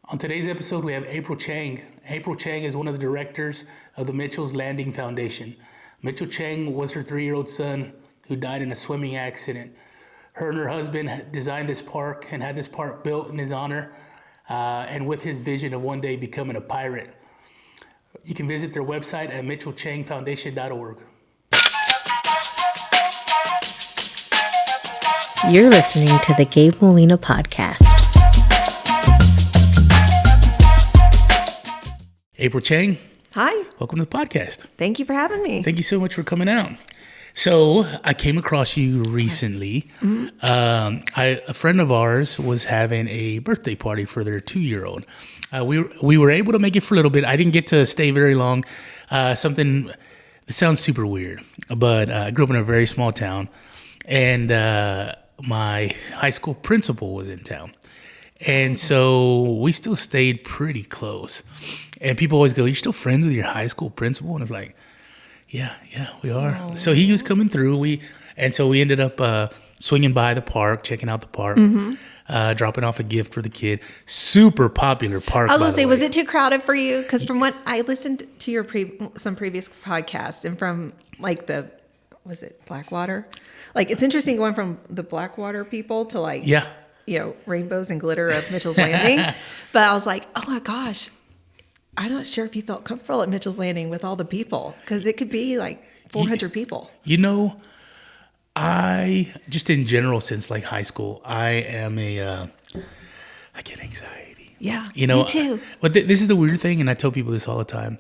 On today's episode, we have April Chang. April Chang is one of the directors of the Mitchell's Landing Foundation. Mitchell Chang was her 3-year-old son who died in a swimming accident. Her and her husband designed this park and had this park built in his honor and with his vision of one day becoming a pirate. You can visit their website at mitchellchangfoundation.org. You're listening to the Gabe Molina Podcast. April Chang. Hi. Welcome to the podcast. Thank you for having me. Thank you so much for coming out. So I came across you recently. A friend of ours was having a birthday party for their 2-year-old. We were able to make it for a little bit. I didn't get to stay very long. Something that sounds super weird, but I grew up in a very small town, and my high school principal was in town. And so we still stayed pretty close. And people always go, "You're still friends with your high school principal?" And I was like, yeah, we are. Oh. So he was coming through. So we ended up swinging by the park, checking out the park, dropping off a gift for the kid. Super popular park. I was going to say, was it too crowded for you? Because from what I listened to your some previous podcasts, and from like was it Blackwater? Like, it's interesting going from the Blackwater people to rainbows and glitter of Mitchell's Landing. But I was like, oh my gosh, I'm not sure if you felt comfortable at Mitchell's Landing with all the people, because it could be like 400 people. You know, I just in general, since like high school, I get anxiety. Yeah, you know, me too. But this is the weird thing, and I tell people this all the time.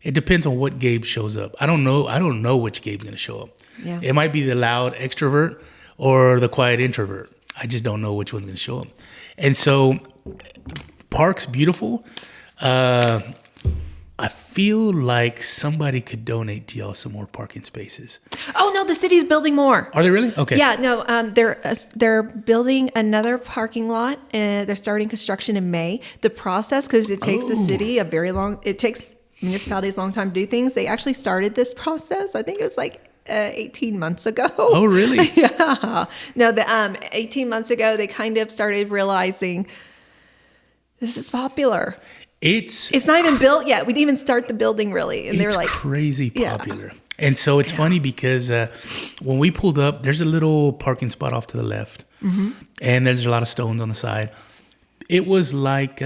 It depends on what Gabe shows up. I don't know which Gabe's going to show up. Yeah. It might be the loud extrovert or the quiet introvert. I just don't know which one's going to show up. And so, park's beautiful. I feel like somebody could donate to y'all some more parking spaces. Oh no, the city's building more. Are they really? Okay. Yeah, no, they're building another parking lot, and they're starting construction in May. The process, because it takes the city it takes municipalities a long time to do things. They actually started this process, I think it was like 18 months ago. Oh, really? Yeah. No, 18 months ago, they kind of started realizing this is popular. It's not even built yet. We didn't even start the building really. And they're like crazy popular. Yeah. And so it's funny because when we pulled up, there's a little parking spot off to the left. Mm-hmm. And there's a lot of stones on the side. It was like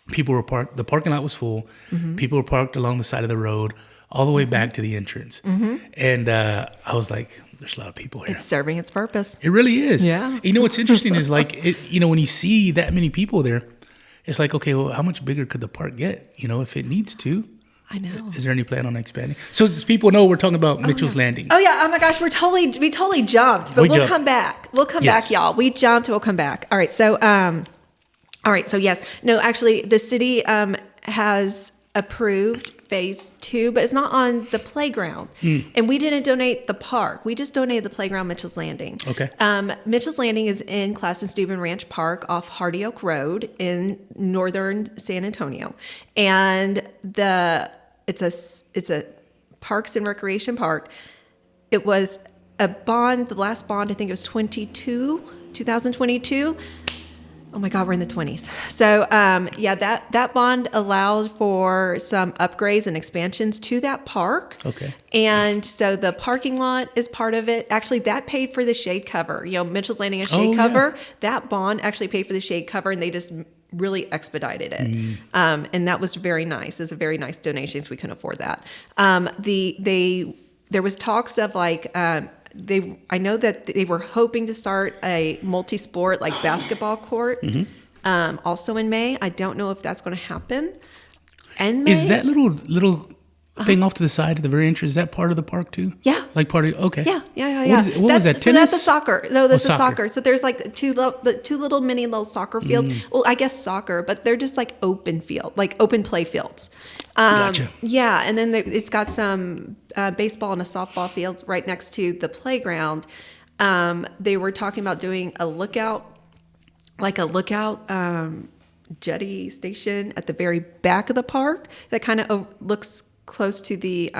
people were parked. The parking lot was full. Mm-hmm. People were parked along the side of the road all the way back to the entrance. Mm-hmm. And I was like, there's a lot of people here. It's serving its purpose. It really is. Yeah. You know, what's interesting is like, when you see that many people there, it's like, okay, well, how much bigger could the park get? You know, if it needs to. I know. Is there any plan on expanding? So as people know, we're talking about Mitchell's Landing. Oh yeah. Oh my gosh, we totally jumped, but we'll come back. We'll come back, y'all. We jumped. We'll come back. All right. So, yes. No, actually, the city has approved phase 2, but it's not on the playground. And we didn't donate the park. We just donated the playground, Mitchell's Landing. Okay. Mitchell's Landing is in Class and Steuben Ranch Park off Hardy Oak Road in northern San Antonio. And it's a parks and recreation park. It was a bond, the last bond, I think it was 2022. Oh my God, we're in the 20s. So, that bond allowed for some upgrades and expansions to that park. Okay. And so the parking lot is part of it. Actually, that paid for the shade cover. You know, Mitchell's Landing has shade cover. Yeah. That bond actually paid for the shade cover, and they just really expedited it. And that was very nice. It was a very nice donation, so we couldn't afford that. There was talks of like, I know that they were hoping to start a multi-sport like basketball court also in May. I don't know if that's going to happen. And May, is that little thing off to the side at the very entrance, is that part of the park too? Yeah. Like part of, okay. Yeah. What was that, tennis? So that's a soccer. No, that's a soccer. So there's like two little mini soccer fields. Well, I guess soccer, but they're just like open play fields. Gotcha. Yeah, and then it's got some baseball and a softball fields right next to the playground. They were talking about doing a lookout jetty station at the very back of the park that kind of looks close to the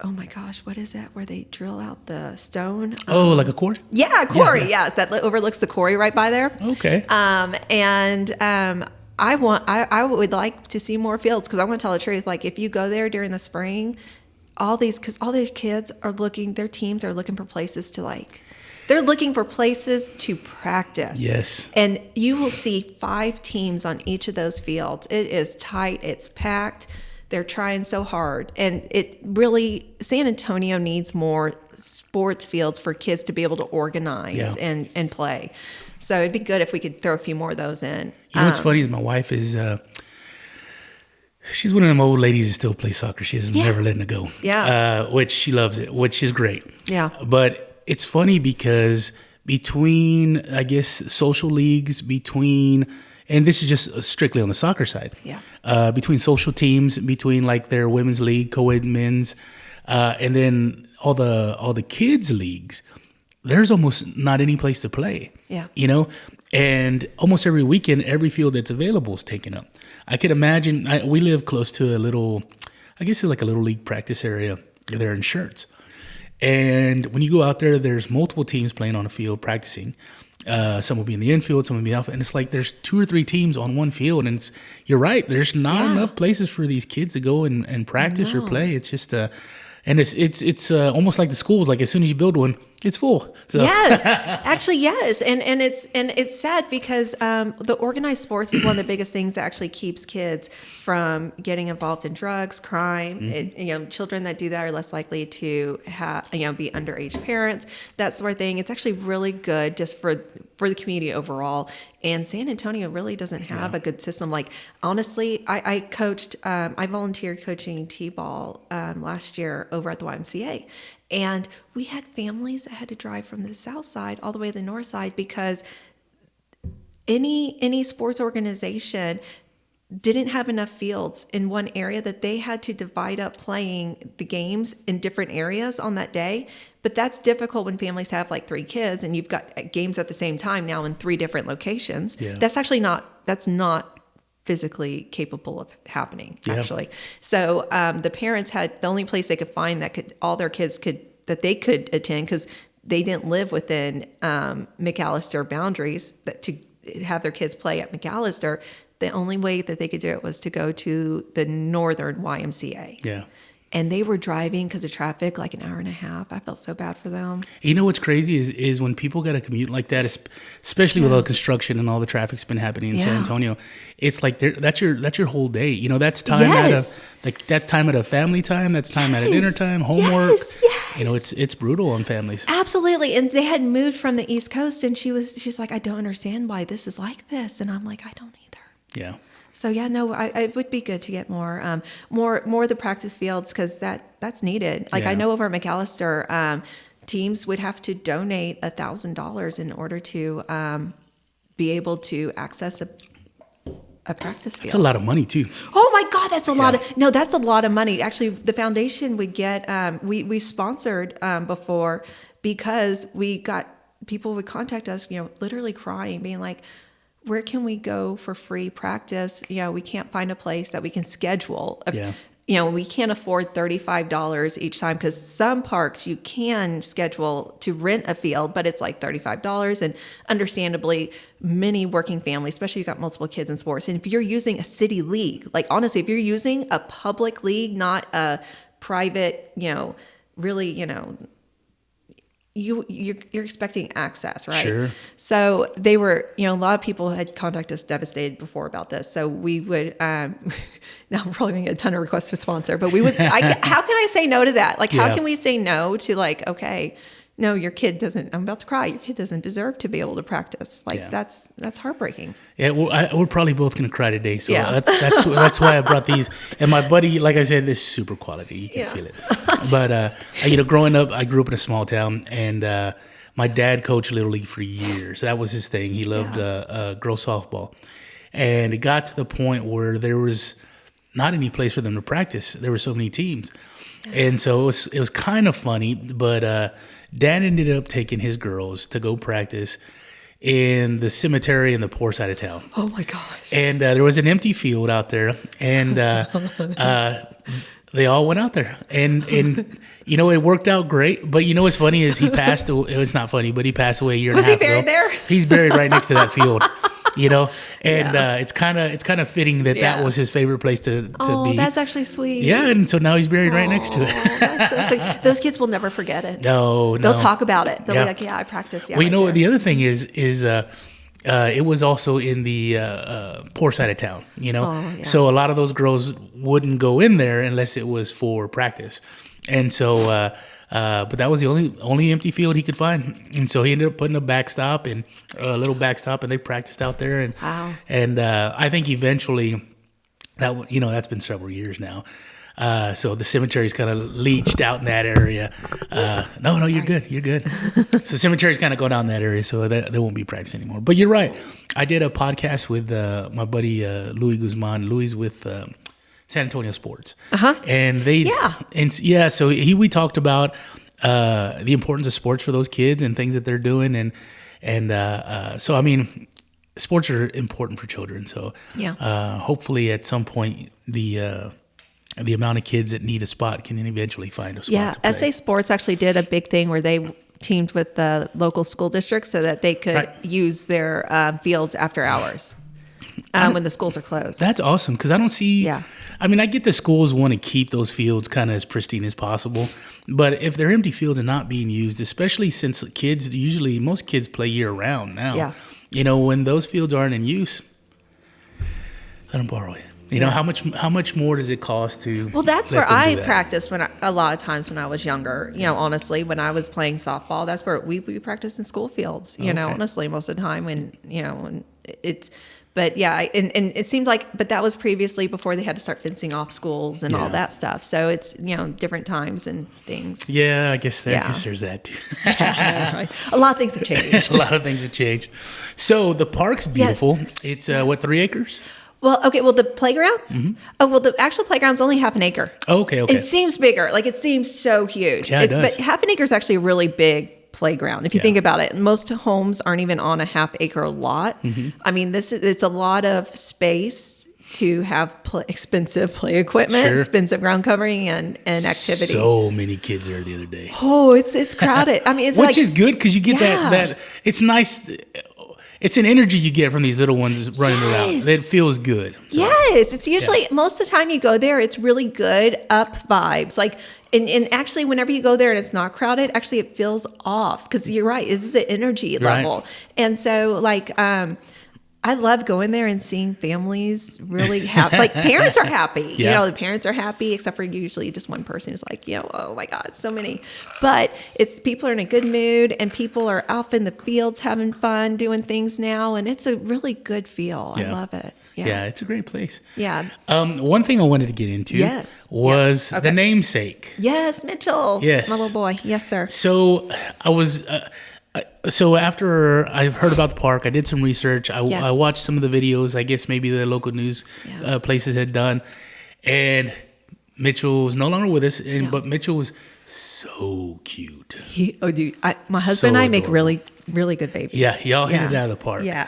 oh my gosh, what is that where they drill out the stone? Oh, like a quarry? Yeah, quarry. Yes, that overlooks the quarry right by there. Okay. I would like to see more fields because I want to tell the truth. Like if you go there during the spring, all these kids are looking, their teams are looking for places to they're looking for places to practice. Yes. And you will see 5 teams on each of those fields. It is tight. It's packed. They're trying so hard. And it really, San Antonio needs more sports fields for kids to be able to organize and play. So it'd be good if we could throw a few more of those in. You know what's funny is my wife is, she's one of them old ladies that still play soccer. She's never letting it go. Yeah. Which she loves it, which is great. Yeah. But it's funny because between, I guess, social leagues, and this is just strictly on the soccer side. Yeah. Between social teams, between like their women's league, co-ed men's, and then all the kids leagues, there's almost not any place to play. Yeah. You know, and almost every weekend, every field that's available is taken up. I could imagine, we live close to a little, I guess it's like a little league practice area there in Schertz. And when you go out there, there's multiple teams playing on a field practicing. Some will be in the infield, some will be outfield. And it's like there's 2 or 3 teams on one field. And you're right, there's not enough places for these kids to go and practice or play. It's just, and it's almost like the schools. Like as soon as you build one, it's full. So. Yes, actually, yes, and it's sad because the organized sports is one of the biggest things that actually keeps kids from getting involved in drugs, crime. Children that do that are less likely to have be underage parents, that sort of thing. It's actually really good just for the community overall. And San Antonio really doesn't have a good system. Like honestly, I volunteered coaching t-ball last year over at the YMCA. And we had families that had to drive from the south side all the way to the north side because any sports organization didn't have enough fields in one area that they had to divide up playing the games in different areas on that day. But that's difficult when families have like 3 kids and you've got games at the same time now in 3 different locations. Yeah. That's not physically capable of happening, actually. So the parents had the only place they could find that all their kids could attend, because they didn't live within McAllister boundaries to have their kids play at McAllister. The only way that they could do it was to go to the northern YMCA. Yeah. And they were driving because of traffic like an hour and a half. I felt so bad for them. You know what's crazy is when people got to commute like that, especially with all the construction and all the traffic's been happening in San Antonio. It's like that's your whole day. You know, that's time that's time at a family time. That's time at a dinner time, homework. Yes. You know, it's brutal on families. Absolutely. And they had moved from the East Coast, and she's like, I don't understand why this is like this, and I'm like, I don't either. Yeah. So it would be good to get more of the practice fields, because that's needed. Like I know over at McAllister, teams would have to donate $1,000 in order to be able to access a practice field. That's a lot of money too. Oh my God, that's a lot. That's a lot of money. Actually, the foundation would get. We sponsored before, because we got people would contact us, literally crying, being like, where can we go for free practice? We can't find a place that we can schedule. We can't afford $35 each time, because some parks you can schedule to rent a field, but it's like $35. And understandably, many working families, especially if you've got multiple kids in sports, and if you're using a city league, like honestly, if you're using a public league, not a private, really, you're expecting access, right? Sure. So they were, a lot of people had contacted us devastated before about this. So we would, now we're probably gonna get a ton of requests to sponsor, but we would, how can I say no to that? Like, how can we say no to like, okay, no, your kid doesn't, I'm about to cry, your kid doesn't deserve to be able to practice. Like that's heartbreaking. Yeah, well, we're probably both going to cry today. So that's why I brought these. And my buddy, like I said, this is super quality. You can feel it. But, growing up, I grew up in a small town, and my dad coached Little League for years. That was his thing. He loved girls softball. And it got to the point where there was not any place for them to practice. There were so many teams. And so it was kind of funny, but Dad ended up taking his girls to go practice in the cemetery in the poor side of town. Oh my gosh. And there was an empty field out there, and they all went out there, and you know, it worked out great. But you know what's funny is he passed. It's not funny, but he passed away a year and a half ago. Was he buried there? He's buried right next to that field. You know, and it's kind of fitting that was his favorite place to be. Oh, that's actually sweet. Yeah, and so now he's buried right next to it. That's so sweet. Those kids will never forget it. No, they'll talk about it. They'll be like, "Yeah, I practiced." Yeah, well, you know, the other thing is it was also in the poor side of town, you know? So a lot of those girls wouldn't go in there unless it was for practice. And so, but that was the only empty field he could find. And so he ended up putting a little backstop, and they practiced out there. And, and I think eventually that's been several years now. So the cemetery's kind of leached out in that area. No, you're good. You're good. So the cemetery's kind of going down that area, so they won't be practice anymore. But you're right. I did a podcast with my buddy Louis Guzman. Louis with San Antonio Sports. And so we talked about the importance of sports for those kids and things that they're doing, and so I mean, sports are important for children. So hopefully at some point the amount of kids that need a spot can eventually find a spot to play. SA Sports actually did a big thing where they teamed with the local school districts so that they could use their fields after hours when the schools are closed. That's awesome, because I don't see... I mean, I get the schools want to keep those fields kind of as pristine as possible, but if they're empty fields and not being used, especially since most kids play year-round now, you know, when those fields aren't in use, let them borrow it. You know, how much more does it cost to? Well, that's where I practiced a lot of times when I was younger. You know, honestly, when I was playing softball, that's where we practiced in school fields. You know, honestly, most of the time when it's. But and it seemed like, but that was previously before they had to start fencing off schools and all that stuff. So it's different times and things. Yeah, I guess there's that too. A lot of things have changed. A lot of things have changed. So the park's beautiful. It's 3 acres. Well, okay. Well, the playground. Mm-hmm. Oh, well, the actual playground's only half an acre. Okay. It seems bigger. Like it seems so huge. Yeah, it does. But half an acre is actually a really big playground if you think about it. Most homes aren't even on a half acre lot. Mm-hmm. I mean, it's a lot of space to have expensive play equipment, expensive ground covering, and activity. So many kids there the other day. Oh, it's crowded. I mean, it's which is good because you get that. It's nice. It's an energy you get from these little ones running around. It feels good. So. Yes, it's usually most of the time you go there, it's really good up vibes. Like, and actually, whenever you go there and it's not crowded, actually it feels off because you're right. This is an energy level, and so like I love going there and seeing families really happy. Like parents are happy. You know, the parents are happy, except for usually just one person who's like, oh my God, so many. But people are in a good mood and people are out in the fields having fun, doing things now. And it's a really good feel. I love it. Yeah, it's a great place. Yeah. One thing I wanted to get into was the namesake. Yes, Mitchell. Yes. My little boy. Yes, sir. So I was... So after I heard about the park, I did some research. I watched some of the videos. I guess maybe the local news places had done, and Mitchell was no longer with us. But Mitchell was so cute. My husband and I make really, really good babies. Yeah, y'all hit it out of the park. Yeah.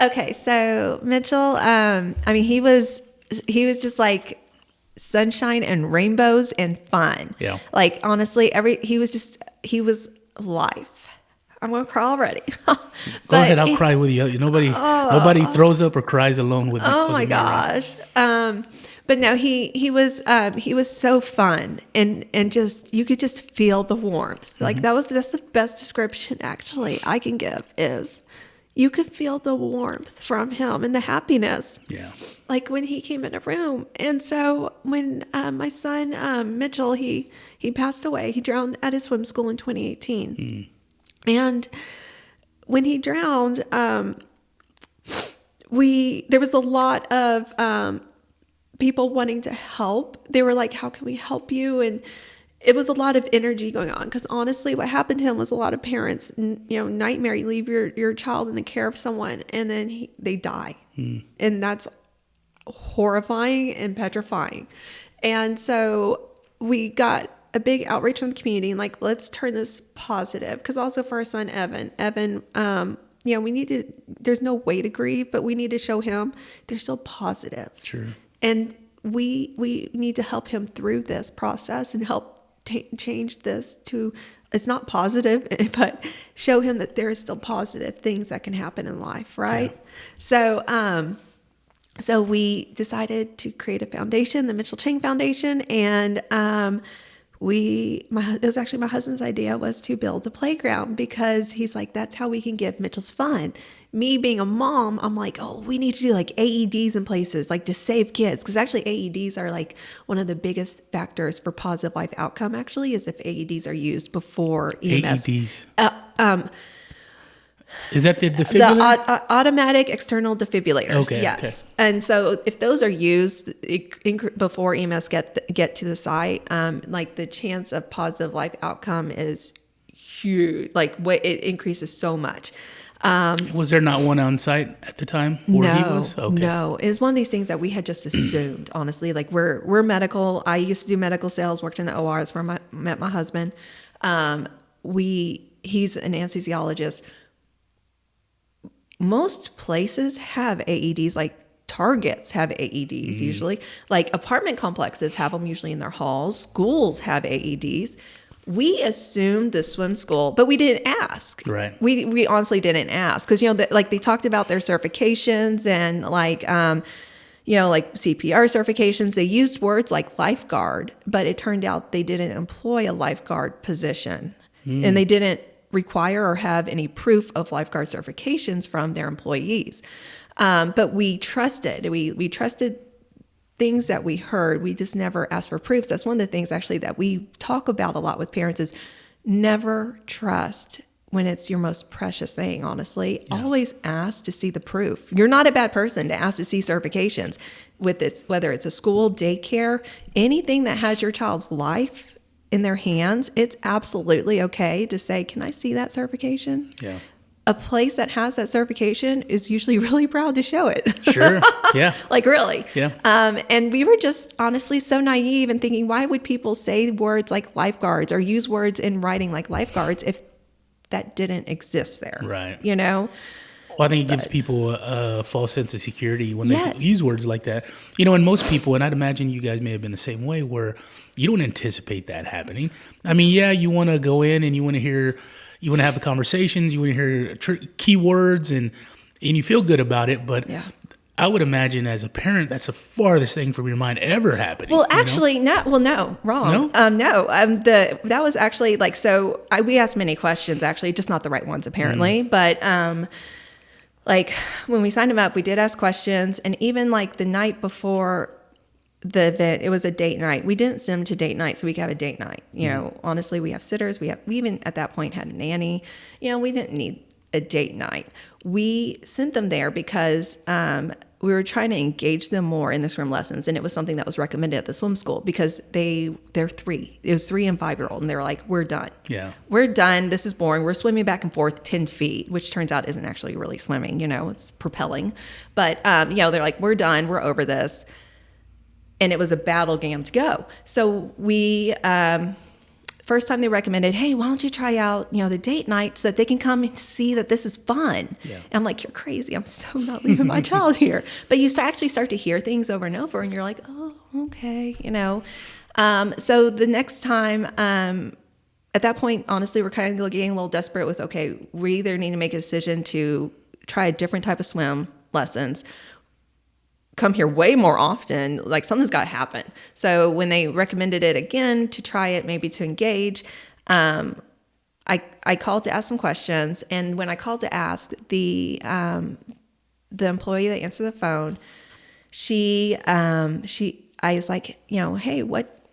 Okay, so Mitchell. I mean, he was just like sunshine and rainbows and fun. Yeah. Like honestly, he was life. I'm gonna cry already. Go ahead, I'll cry with you. Nobody throws up or cries alone with me. Oh my gosh. But no, he was so fun and just you could just feel the warmth. Like that's the best description actually I can give is you could feel the warmth from him and the happiness. Yeah. Like when he came in a room. And so when my son, Mitchell, he passed away. He drowned at his swim school in 2018. And when he drowned, there was a lot of people wanting to help. They were like, how can we help you? And it was a lot of energy going on because honestly, what happened to him was a lot of parents, nightmare. You leave your child in the care of someone and then they die. And that's horrifying and petrifying. And so we got a big outreach from the community and like, let's turn this positive. Because also for our son, Evan, there's no way to grieve, but we need to show him they're still positive. Sure. And we need to help him through this process and help change this to, it's not positive, but show him that there is still positive things that can happen in life, right? Yeah. So we decided to create a foundation, the Mitchell Chang Foundation, and it was actually my husband's idea was to build a playground, because he's like, that's how we can give Mitchell's fun. Me being a mom, I'm like, oh, we need to do like AEDs in places, like to save kids. Because actually AEDs are like one of the biggest factors for positive life outcome, actually, is if AEDs are used before EMS. AEDs? Is that the defibrillator? The automatic external defibrillators, okay, yes. Okay. And so if those are used before EMS get to the site, like the chance of positive life outcome is huge. Like it increases so much. Was there not one on site at the time where he was? Okay. No. It was one of these things that we had just assumed, honestly. Like we're medical. I used to do medical sales, worked in the OR. That's where I met my husband. He's an anesthesiologist. Most places have AEDs, like Targets have AEDs usually. Like apartment complexes have them usually in their halls. Schools have AEDs. We assumed the swim school, but we didn't ask. Right. We honestly didn't ask, because like they talked about their certifications and like like CPR certifications. They used words like lifeguard, but it turned out they didn't employ a lifeguard position, and they didn't require or have any proof of lifeguard certifications from their employees. But we trusted. We trusted things that we heard. We just never asked for proofs. That's one of the things actually that we talk about a lot with parents is never trust when it's your most precious thing, honestly. Yeah. Always ask to see the proof. You're not a bad person to ask to see certifications with this, whether it's a school, daycare, anything that has your child's life in their hands. It's absolutely okay to say, can I see that certification? Yeah. A place that has that certification is usually really proud to show it. Sure. Yeah. Like really. Yeah. And we were just honestly so naive and thinking, why would people say words like lifeguards or use words in writing like lifeguards if that didn't exist there? Right. Well, I think it gives people a false sense of security when they use words like that. And most people, and I'd imagine you guys may have been the same way, where you don't anticipate that happening. I mean, yeah, you want to go in and you want to have the conversations, you want to hear keywords, and you feel good about it. But I would imagine as a parent, that's the farthest thing from your mind ever happening. Well, actually, no, wrong. No? That was actually like, we asked many questions, actually, just not the right ones apparently. But like when we signed them up, we did ask questions, and even like the night before the event, it was a date night. We didn't send them to date night so we could have a date night. Honestly, we have sitters. We even at that point had a nanny. We didn't need a date night. We sent them there because we were trying to engage them more in the swim lessons, and it was something that was recommended at the swim school because they're 3. It was 3 and 5-year-old, and they were like, "We're done. Yeah, we're done. This is boring. We're swimming back and forth 10 feet, which turns out isn't actually really swimming. It's propelling. But they're like, "We're done. We're over this." And it was a battle game to go. So we. First time they recommended, hey, why don't you try out, the date night so that they can come and see that this is fun. Yeah. And I'm like, you're crazy. I'm so not leaving my child here. But you actually start to hear things over and over, and you're like, oh, okay, So the next time, at that point, honestly, we're kind of getting a little desperate with, okay, we either need to make a decision to try a different type of swim lessons, come here way more often, like something's got to happen. So when they recommended it again to try it, maybe to engage, I called to ask some questions. And when I called to ask, the employee that answered the phone, I was like, hey,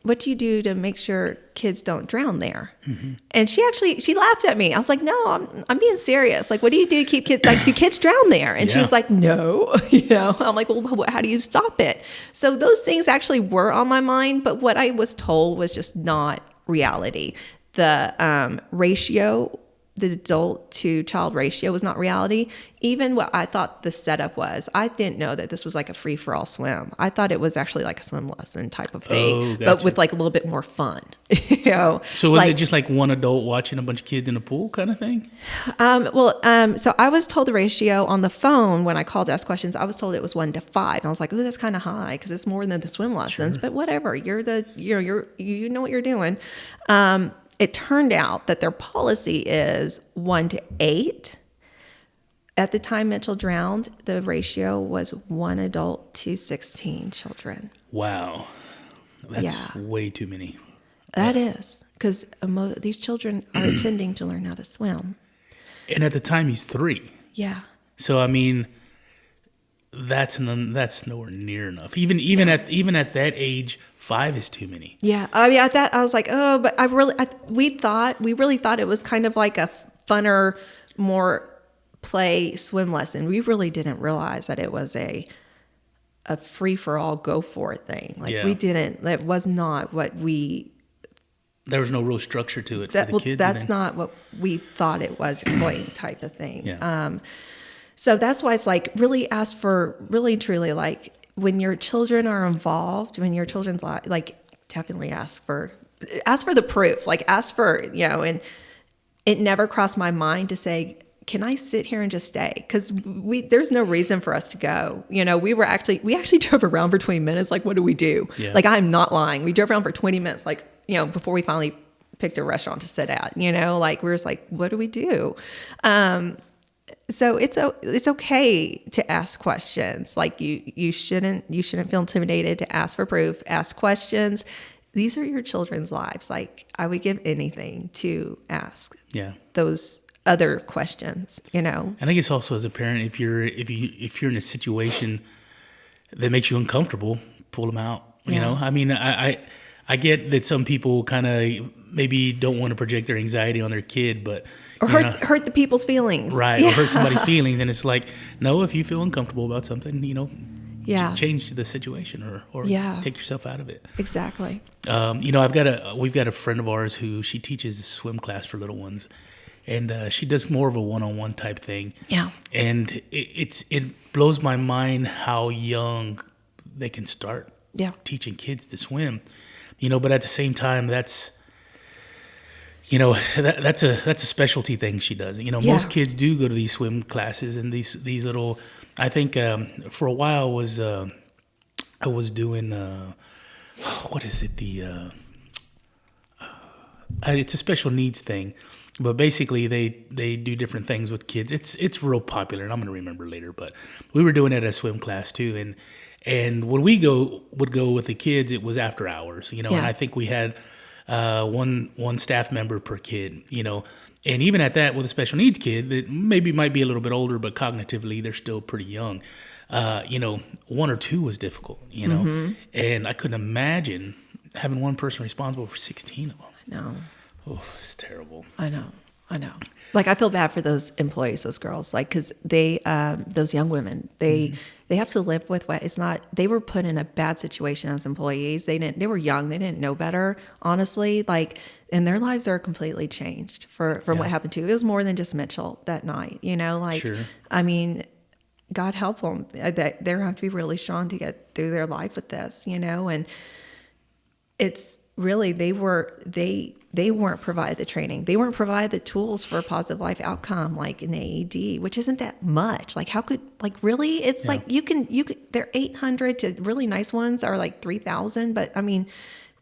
what do you do to make sure kids don't drown there? Mm-hmm. And she laughed at me. I was like, no, I'm being serious. Like, what do you do to keep kids, like, do kids drown there? And she was like, no, I'm like, well, how do you stop it? So those things actually were on my mind, but what I was told was just not reality. The ratio the adult to child ratio was not reality. Even what I thought the setup was, I didn't know that this was like a free for all swim. I thought it was actually like a swim lesson type of thing, Gotcha. but with like a little bit more fun. You know, so was it just like one adult watching a bunch of kids in a pool kind of thing? So I was told the ratio on the phone when I called to ask questions. I was told it was 1 to 5. And I was like, "Oh, that's kind of high because it's more than the swim lessons." Sure. But whatever, you know what you're doing. It turned out that their policy is 1 to 8. At the time Mitchell drowned, the ratio was 1 adult to 16 children. Wow. That's way too many. That is, because these children are attending to learn how to swim. And at the time, he's 3. Yeah. So, I mean, that's nowhere near enough. Even at that age, 5 is too many. Yeah, I mean, at that I was like, oh, but we really thought it was kind of like a funner, more play swim lesson. We really didn't realize that it was a free for all, go for it thing. Like we didn't. That was not what we. There was no real structure to it for the kids. That's not what we thought it was. Explain type of thing. Yeah. So that's why it's like really ask for really truly like when your children are involved, when your children's like definitely ask for the proof, like ask for, and it never crossed my mind to say, can I sit here and just stay? Because there's no reason for us to go. We actually drove around for 20 minutes. Like, what do we do? Yeah. Like, I'm not lying. We drove around for 20 minutes, like, before we finally picked a restaurant to sit at, like we were just like, what do we do? So it's okay to ask questions. Like you shouldn't feel intimidated to ask for proof, ask questions. These are your children's lives. Like I would give anything to ask those other questions, And I guess also as a parent, if you're in a situation that makes you uncomfortable, pull them out. I mean, I get that some people kind of maybe don't want to project their anxiety on their kid, but or hurt the people's feelings, right? Yeah. Or hurt somebody's feelings, and it's like, no, if you feel uncomfortable about something, change the situation or take yourself out of it. Exactly. We've got a friend of ours who she teaches a swim class for little ones, and she does more of a one-on-one type thing. Yeah. And it blows my mind how young they can start teaching kids to swim. But at the same time, that's a specialty thing she does. Most kids do go to these swim classes and these little. I think for a while I was doing what is it it's a special needs thing, but basically they do different things with kids. It's real popular, and I'm gonna remember later. But we were doing it at a swim class too, and when we would go with the kids, it was after hours, and I think we had one staff member per kid, and even at that with a special needs kid that maybe might be a little bit older, but cognitively they're still pretty young. 1 or 2 was difficult, and I couldn't imagine having one person responsible for 16 of them. No. Oh, it's terrible. I know. Like I feel bad for those employees, those girls, like, cause they, those young women, they have to live with what it's not, they were put in a bad situation as employees. They were young. They didn't know better, honestly, like, and their lives are completely changed from what happened to. It was more than just Mitchell that night, Sure. I mean, God help them. They're going to have to be really strong to get through their life with this, and it's really, they weren't provided the training. They weren't provided the tools for a positive life outcome, like an AED, which isn't that much. Like how could, like really, it's like you could, they're 800 to really nice ones are like 3,000. But I mean,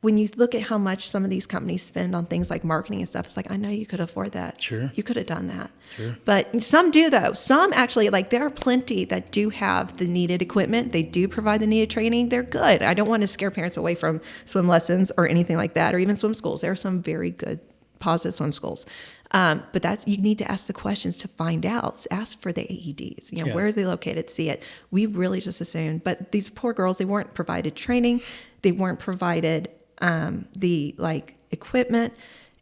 when you look at how much some of these companies spend on things like marketing and stuff, it's like, I know you could afford that. Sure. You could have done that. Sure. But some do though. Some actually, like there are plenty that do have the needed equipment. They do provide the needed training. They're good. I don't want to scare parents away from swim lessons or anything like that, or even swim schools. There are some very good positive swim schools. But you need to ask the questions to find out. Ask for the AEDs. Where is they located? See it. We really just assumed. But these poor girls, they weren't provided training. They weren't provided the like equipment,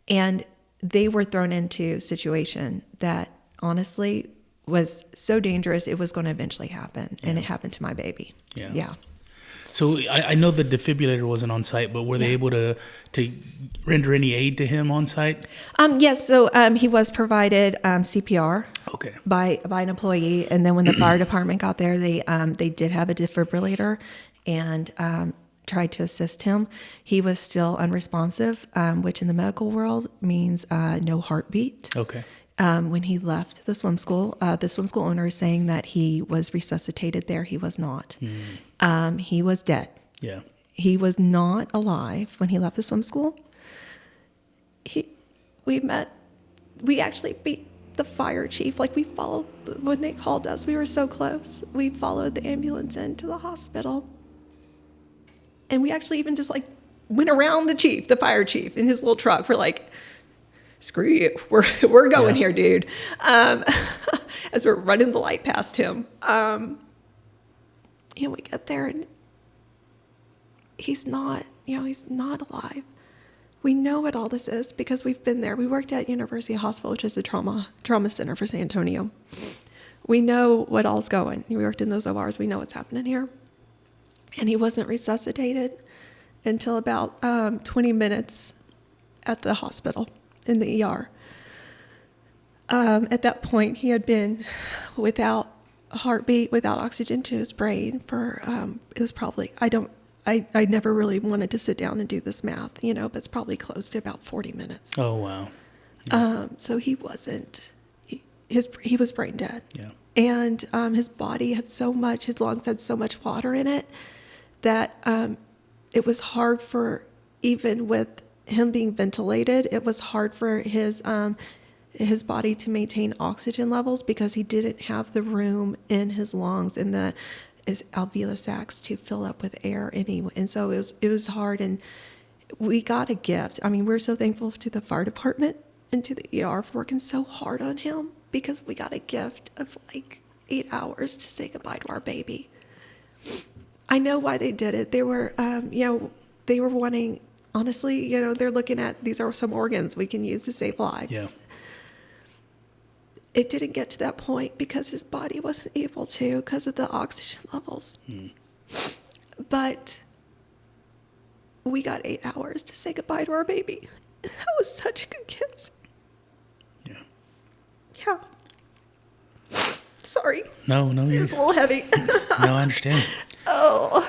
and they were thrown into a situation that honestly was so dangerous. It was going to eventually happen, and it happened to my baby. Yeah. So I know the defibrillator wasn't on site, but were they able to render any aid to him on site? Yes. So he was provided CPR. Okay. By an employee, and then when the fire department got there, they did have a defibrillator and tried to assist him. He was still unresponsive, which in the medical world means no heartbeat. Okay. When he left the swim school owner is saying that he was resuscitated there. He was not. He was dead. Yeah. He was not alive when he left the swim school. We actually beat the fire chief. Like, we followed, when they called us, we were so close. We followed the ambulance into the hospital. And we actually even just like went around the fire chief in his little truck. We're like, screw you. We're going here, dude. As we're running the light past him. And we get there and he's not alive. We know what all this is because we've been there. We worked at University Hospital, which is a trauma center for San Antonio. We know what all's going. We worked in those ORs. We know what's happening here. And he wasn't resuscitated until about 20 minutes at the hospital in the ER. At that point, he had been without a heartbeat, without oxygen to his brain for, it was probably, I never really wanted to sit down and do this math, but it's probably close to about 40 minutes. Oh, wow. Yeah. So he wasn't, he was brain dead. Yeah. And his body had his lungs had so much water in it that it was hard for, even with him being ventilated, it was hard for his body to maintain oxygen levels because he didn't have the room in his lungs and his alveolar sacs to fill up with air anyway. And so it was hard, and we got a gift. I mean, we're so thankful to the fire department and to the ER for working so hard on him because we got a gift of like 8 hours to say goodbye to our baby. I know why they did it. They were, they were wanting, honestly, they're looking at, these are some organs we can use to save lives. Yeah. It didn't get to that point because his body wasn't able to because of the oxygen levels. But we got 8 hours to say goodbye to our baby. That was such a good gift. Yeah. Yeah. Sorry. No, you're... It's a little heavy. No, I understand. Oh.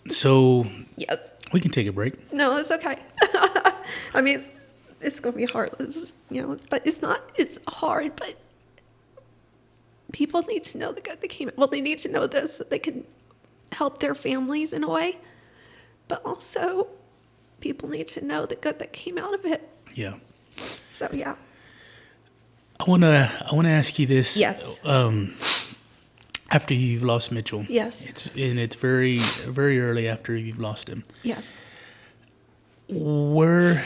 So... Yes. We can take a break. No, that's okay. I mean, it's going to be hard. But it's hard, but people need to know the good that came out. Well, they need to know this, that they can help their families in a way, but also people need to know the good that came out of it. Yeah. So, yeah. I want to ask you this. Yes. After you've lost Mitchell. Yes. It's very, very early after you've lost him. Yes. Where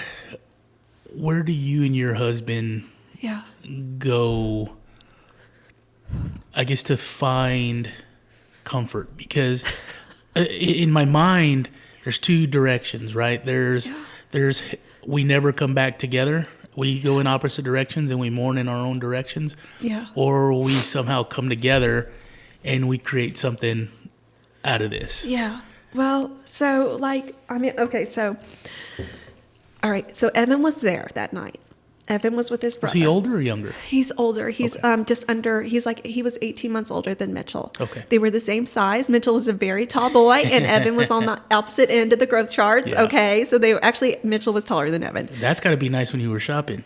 do you and your husband go, I guess, to find comfort? Because in my mind, there's two directions, right? There's we never come back together. We go in opposite directions and we mourn in our own directions. Yeah. Or we somehow come together and we create something out of this. Yeah. Well, so all right. So Evan was there that night. Evan was with his brother. Was he older or younger? He's older. He's Okay. Just under, he was 18 months older than Mitchell. Okay. They were the same size. Mitchell was a very tall boy and Evan was on the opposite end of the growth charts. Yeah. Okay. So Mitchell was taller than Evan. That's got to be nice when you were shopping.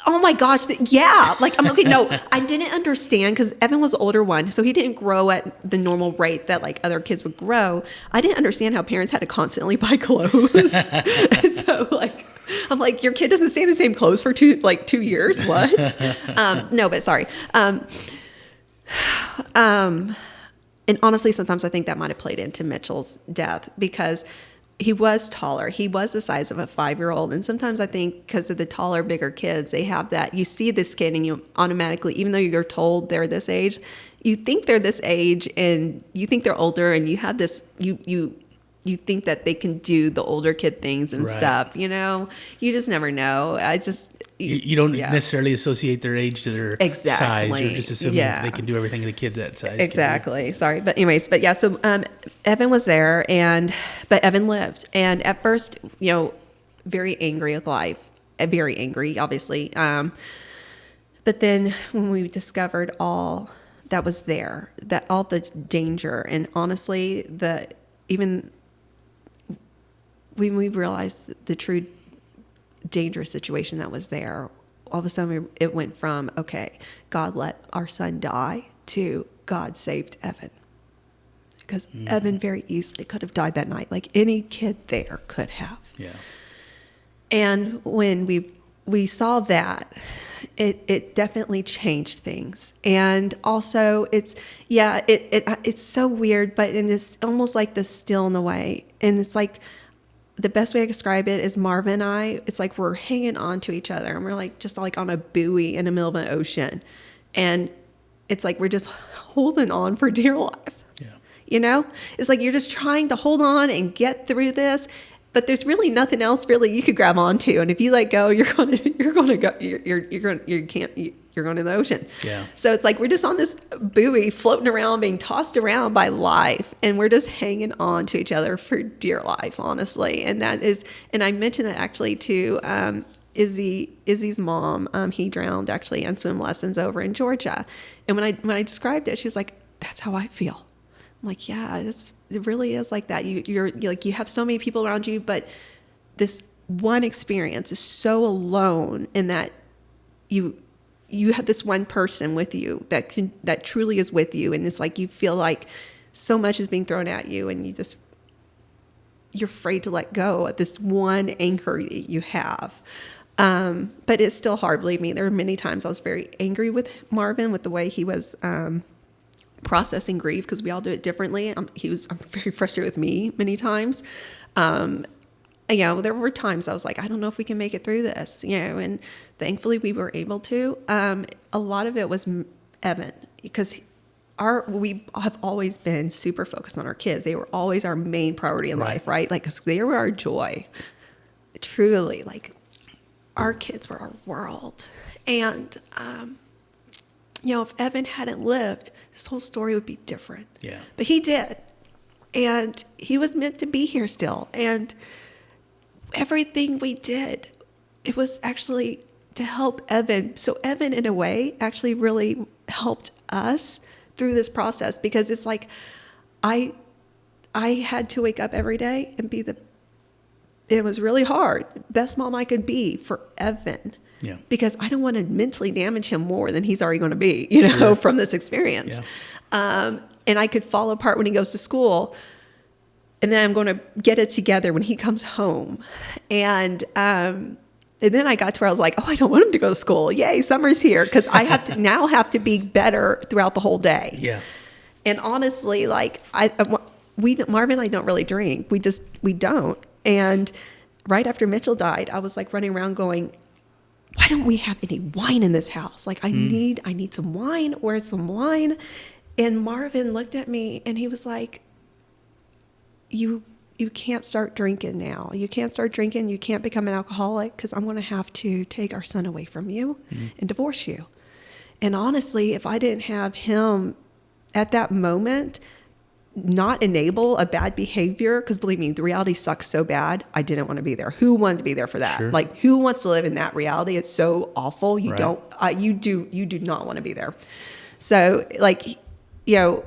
Oh my gosh. Yeah. Like, I'm okay. No, I didn't understand because Evan was the older one. So he didn't grow at the normal rate that like other kids would grow. I didn't understand how parents had to constantly buy clothes. And so like, I'm like, your kid doesn't stay in the same clothes for 2 years. What? No, but sorry. And honestly, sometimes I think that might've played into Mitchell's death because he was taller. He was the size of a 5-year-old. And sometimes I think because of the taller, bigger kids, they have that, you see this kid and you automatically, even though you're told they're this age, you think they're this age and you think they're older and you have this, you you think that they can do the older kid things and stuff, you know, you just never know. You don't necessarily associate their age to their size. You're just assuming they can do everything the kids that size Exactly. Sorry. But anyways, but yeah, so Evan was there but Evan lived. And at first, you know, very angry with life, very angry, obviously. But then when we discovered all that was there, that all the danger, and honestly, even when we realized the true dangerous situation that was there, all of a sudden it went from, okay, God let our son die, to God saved Evan. Because Evan very easily could have died that night, like any kid there could have. Yeah. And when we saw that, it definitely changed things. And also it's so weird, but it's almost like this still in a way. And it's like, the best way I describe it is Marvin and I, it's like we're hanging on to each other, and we're like just like on a buoy in the middle of an ocean. And it's like we're just holding on for dear life. Yeah. You know? It's like you're just trying to hold on and get through this, but there's really nothing else really you could grab onto. And if you let go, you're going to go, you're going in the ocean. Yeah. So it's like we're just on this buoy floating around, being tossed around by life, and we're just hanging on to each other for dear life, honestly. And I mentioned that actually to Izzy's mom. He drowned actually in swim lessons over in Georgia. And when I described it, she was like, "That's how I feel." I'm like, "Yeah, it really is like that. You're like, you have so many people around you, but this one experience is so alone in that you have this one person with you that truly is with you, and it's like you feel like so much is being thrown at you, and you're afraid to let go of this one anchor that you have. But it's still hard, believe me. There were many times I was very angry with Marvin, with the way he was processing grief, because we all do it differently. I'm very frustrated with me many times. You know, there were times I was like, I don't know if we can make it through this, you know, and thankfully we were able to. A lot of it was Evan, because we have always been super focused on our kids. They were always our main priority in life, right? Like, 'cause they were our joy. Truly, like, our kids were our world. And, you know, if Evan hadn't lived, this whole story would be different. Yeah. But he did. And he was meant to be here still. And everything we did, it was actually to help Evan. So Evan, in a way, actually really helped us through this process, because it's like I had to wake up every day and it was really hard, best mom I could be for Evan. Yeah. Because I don't want to mentally damage him more than he's already going to be, you know, from this experience. Yeah. And I could fall apart when he goes to school. And then I'm going to get it together when he comes home. And then I got to where I was like, oh, I don't want him to go to school. Yay, summer's here. Because I have to be better throughout the whole day. Yeah. And honestly, like, Marvin and I don't really drink. We don't. And right after Mitchell died, I was like running around going, why don't we have any wine in this house? Like, I need some wine. Where's some wine? And Marvin looked at me and he was like, you can't start drinking now. You can't start drinking. You can't become an alcoholic, because I'm going to have to take our son away from you and divorce you. And honestly, if I didn't have him at that moment not enable a bad behavior, because believe me, the reality sucks so bad, I didn't want to be there. Who wanted to be there for that? Sure. Like, who wants to live in that reality? It's so awful. You don't, you do not want to be there. So, like, you know,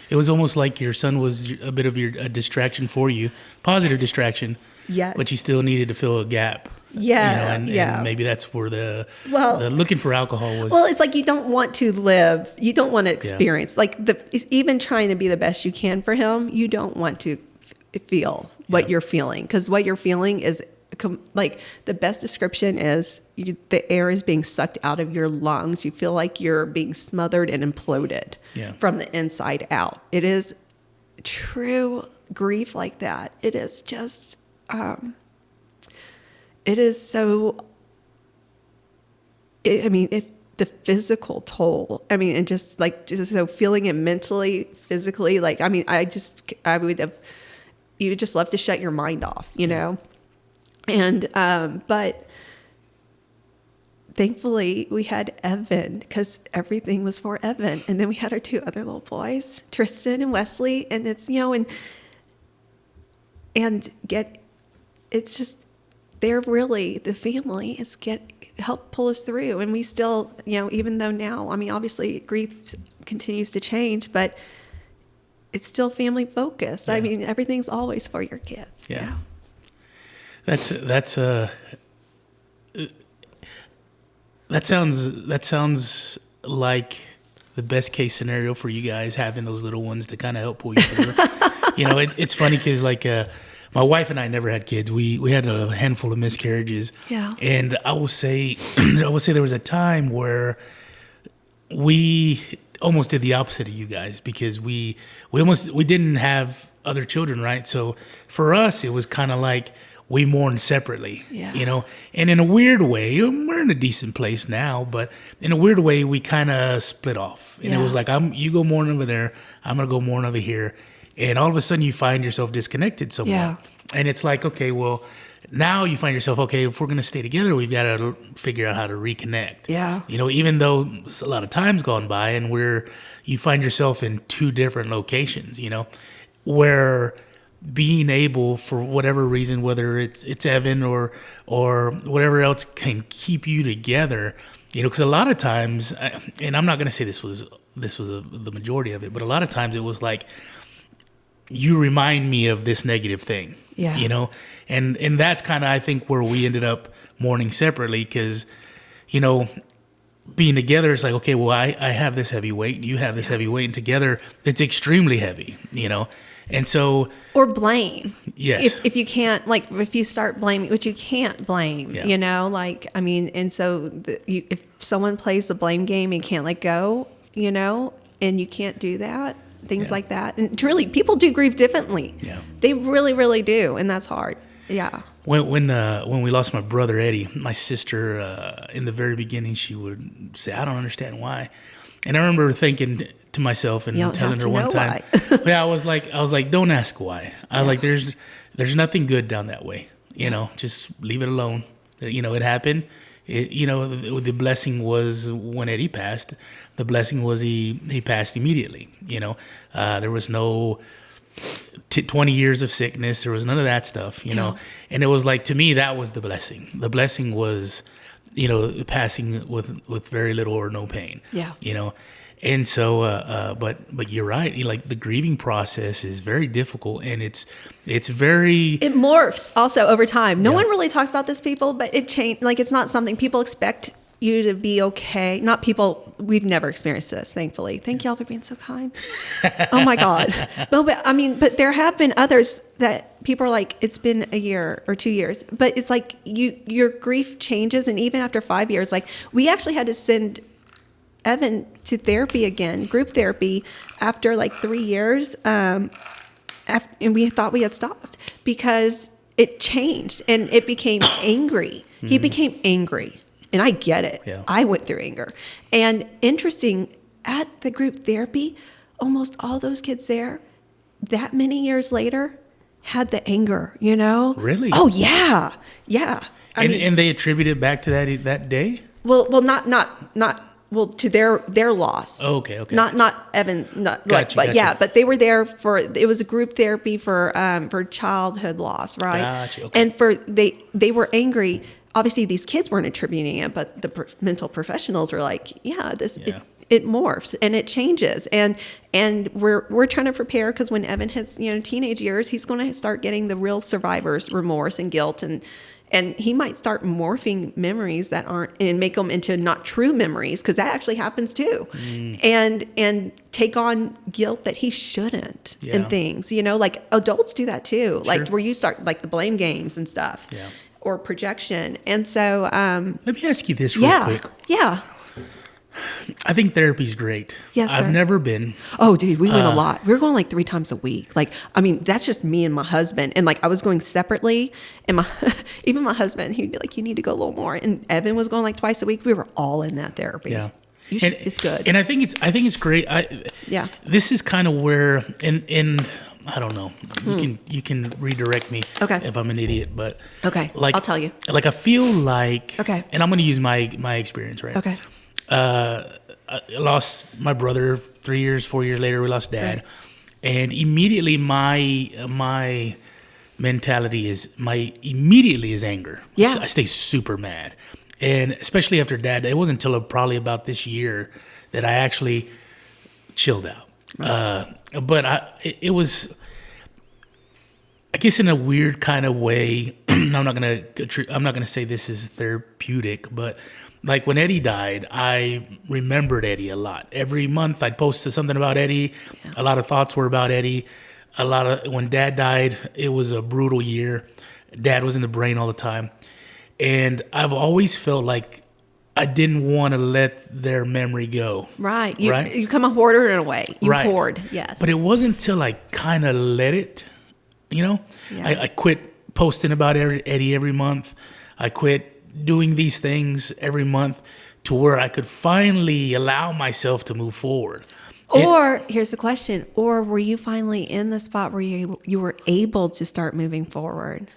it was almost like your son was a bit of a distraction for you, positive distraction. Yes. But you still needed to fill a gap. Yeah. You know, and maybe that's where the looking for alcohol was. Well, it's like you don't want to live. You don't want to experience. Like, even trying to be the best you can for him, you don't want to feel what you're feeling. Because what you're feeling is, like, the best description is the air is being sucked out of your lungs. You feel like you're being smothered and imploded from the inside out. It is true grief like that. It is just, it is so, the physical toll, and just so feeling it mentally, physically, like, I would have, you just love to shut your mind off, you know? And, but thankfully we had Evan because everything was for Evan. And then we had our 2 other little boys, Tristan and Wesley. And it's, you know, it's just, they're really the family. Help pull us through. And we still, you know, even though now, I mean, obviously grief continues to change, but it's still family focused. I mean, everything's always for your kids. Yeah. That sounds like the best case scenario for you guys, having those little ones to kind of help pull you through. You know, it's funny because like my wife and I never had kids. We had a handful of miscarriages. Yeah. And I will say there was a time where we almost did the opposite of you guys, because we didn't have other children, right? So for us, it was kind of like we mourned separately, you know, and in a weird way, we're in a decent place now, but in a weird way, we kind of split off. And it was like, you go mourn over there, I'm going to go mourn over here. And all of a sudden you find yourself disconnected somewhat. Yeah. And it's like, okay, well, now you find yourself, okay, if we're going to stay together, we've got to figure out how to reconnect. Yeah. You know, even though a lot of time's gone by and you find yourself in 2 different locations, you know, where being able, for whatever reason, whether it's Evan or whatever else, can keep you together, you know, because a lot of times, and I'm not going to say this was the majority of it, but a lot of times it was like, you remind me of this negative thing, you know, and that's kind of, I think, where we ended up mourning separately, because, you know, being together, it's like, okay, well, I have this heavy weight, and you have this heavy weight, and together it's extremely heavy, you know. And so, or blame. Yes. If you can't, like, if you start blaming, which you can't blame, you know, like, I mean, and so if someone plays the blame game and can't let go, you know, and you can't do that, things like that. And truly, people do grieve differently. Yeah. They really, really do. And that's hard. Yeah. When we lost my brother Eddie, my sister, in the very beginning, she would say, I don't understand why. And I remember thinking to myself and telling her one time, I was like, don't ask why. I was like, there's nothing good down that way. You know, just leave it alone. You know, it happened. You know, the blessing was when Eddie passed. The blessing was he passed immediately. You know, there was no 20 years of sickness. There was none of that stuff, you know. And it was like, to me, that was the blessing. The blessing was, you know, passing with very little or no pain. Yeah. You know, and so, but you're right. Like, the grieving process is very difficult, and it morphs also over time. No one really talks about this, people, but it changed. Like, it's not something people expect you to be okay. Not people. We've never experienced this, thankfully. Thank y'all for being so kind. Oh my God. But there have been others that people are like, it's been a year or 2 years, but it's like your grief changes. And even after 5 years, like, we actually had to send Evan to therapy again, group therapy, after like 3 years. And we thought we had stopped because it changed and it became angry. He became angry. And I get it. Yeah. I went through anger. And interesting, at the group therapy, almost all those kids there, that many years later, had the anger, you know? Really? Oh, yeah. Yeah. And they attribute it back to that day? Well, to their loss. Oh, okay. Not Evan's, Gotcha. But they were there it was a group therapy for childhood loss, right? Gotcha. Okay. And they were angry. Obviously, these kids weren't attributing it, but the mental professionals were like, it morphs and it changes, and we're trying to prepare, because when Evan hits teenage years, he's going to start getting the real survivor's remorse and guilt, and he might start morphing memories that aren't, and make them into not true memories, because that actually happens too, and take on guilt that he shouldn't, and things, like adults do that too, sure. Like where you start like the blame games and stuff. Yeah. Or projection. And so let me ask you this real quick. Yeah. I think therapy's great. Yes, sir. I've never been. Oh, dude, we went a lot. We were going like 3 times a week. Like, I mean, that's just me and my husband. And like, I was going separately, and even my husband, he'd be like, you need to go a little more. And Evan was going like twice a week. We were all in that therapy. Yeah. It's good. And I think it's great. This is kind of where, and I don't know. You can redirect me if I'm an idiot, but I'll tell you. Like I feel like and I'm going to use my experience, right? Okay. I lost my brother 4 years later. We lost Dad, right. And immediately my mentality is anger. Yeah. I stay super mad, and especially after Dad. It wasn't until probably about this year that I actually chilled out. Right. But it was, I guess, in a weird kind of way. I'm not gonna say this is therapeutic, but like when Eddie died, I remembered Eddie a lot. Every month I'd post something about Eddie. Yeah. A lot of thoughts were about Eddie. When Dad died, it was a brutal year. Dad was in the brain all the time, and I've always felt like I didn't want to let their memory go. Right. You become a hoarder in a way. You hoard, yes. But it wasn't until I kind of let it, Yeah. I quit posting about Eddie every month. I quit doing these things every month to where I could finally allow myself to move forward. Or, here's the question, or were you finally in the spot where you were able to start moving forward?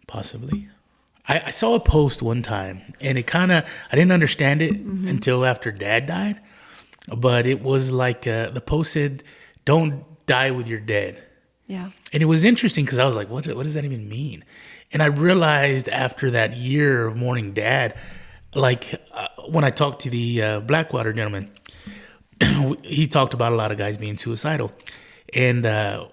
Possibly. I saw a post one time, and I didn't understand it until after Dad died. But it was like, the post said, "Don't die with your dead." Yeah. And it was interesting because I was like, what does that even mean? And I realized after that year of mourning Dad, like when I talked to the Blackwater gentleman, he talked about a lot of guys being suicidal. And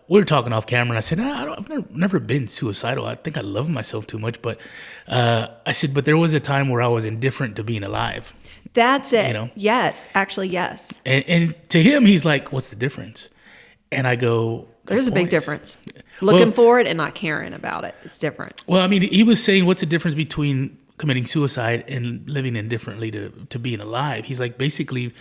we were talking off camera, and I said, I've never been suicidal. I think I love myself too much. But I said, but there was a time where I was indifferent to being alive. That's it. Yes, actually, yes. And to him, he's like, what's the difference? And I go, there's a big difference. Looking forward and not caring about it. It's different. Well, I mean, he was saying, what's the difference between committing suicide and living indifferently to being alive? He's like, basically,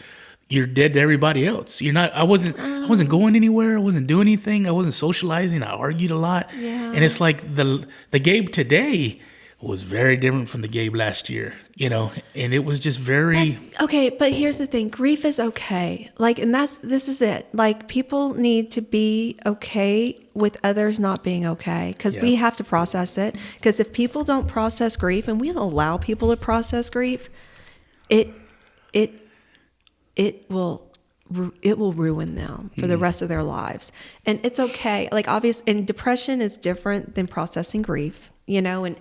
you're dead to everybody else. You're not. I wasn't going anywhere. I wasn't doing anything. I wasn't socializing. I argued a lot. Yeah. And it's like the Gabe today was very different from the Gabe last year, and it was just very. But here's the thing. Grief is okay. This is it. Like, people need to be okay with others not being okay, because we have to process it. Because if people don't process grief, and we don't allow people to process grief, it will ruin them for the rest of their lives. And it's okay. Like, and depression is different than processing grief, and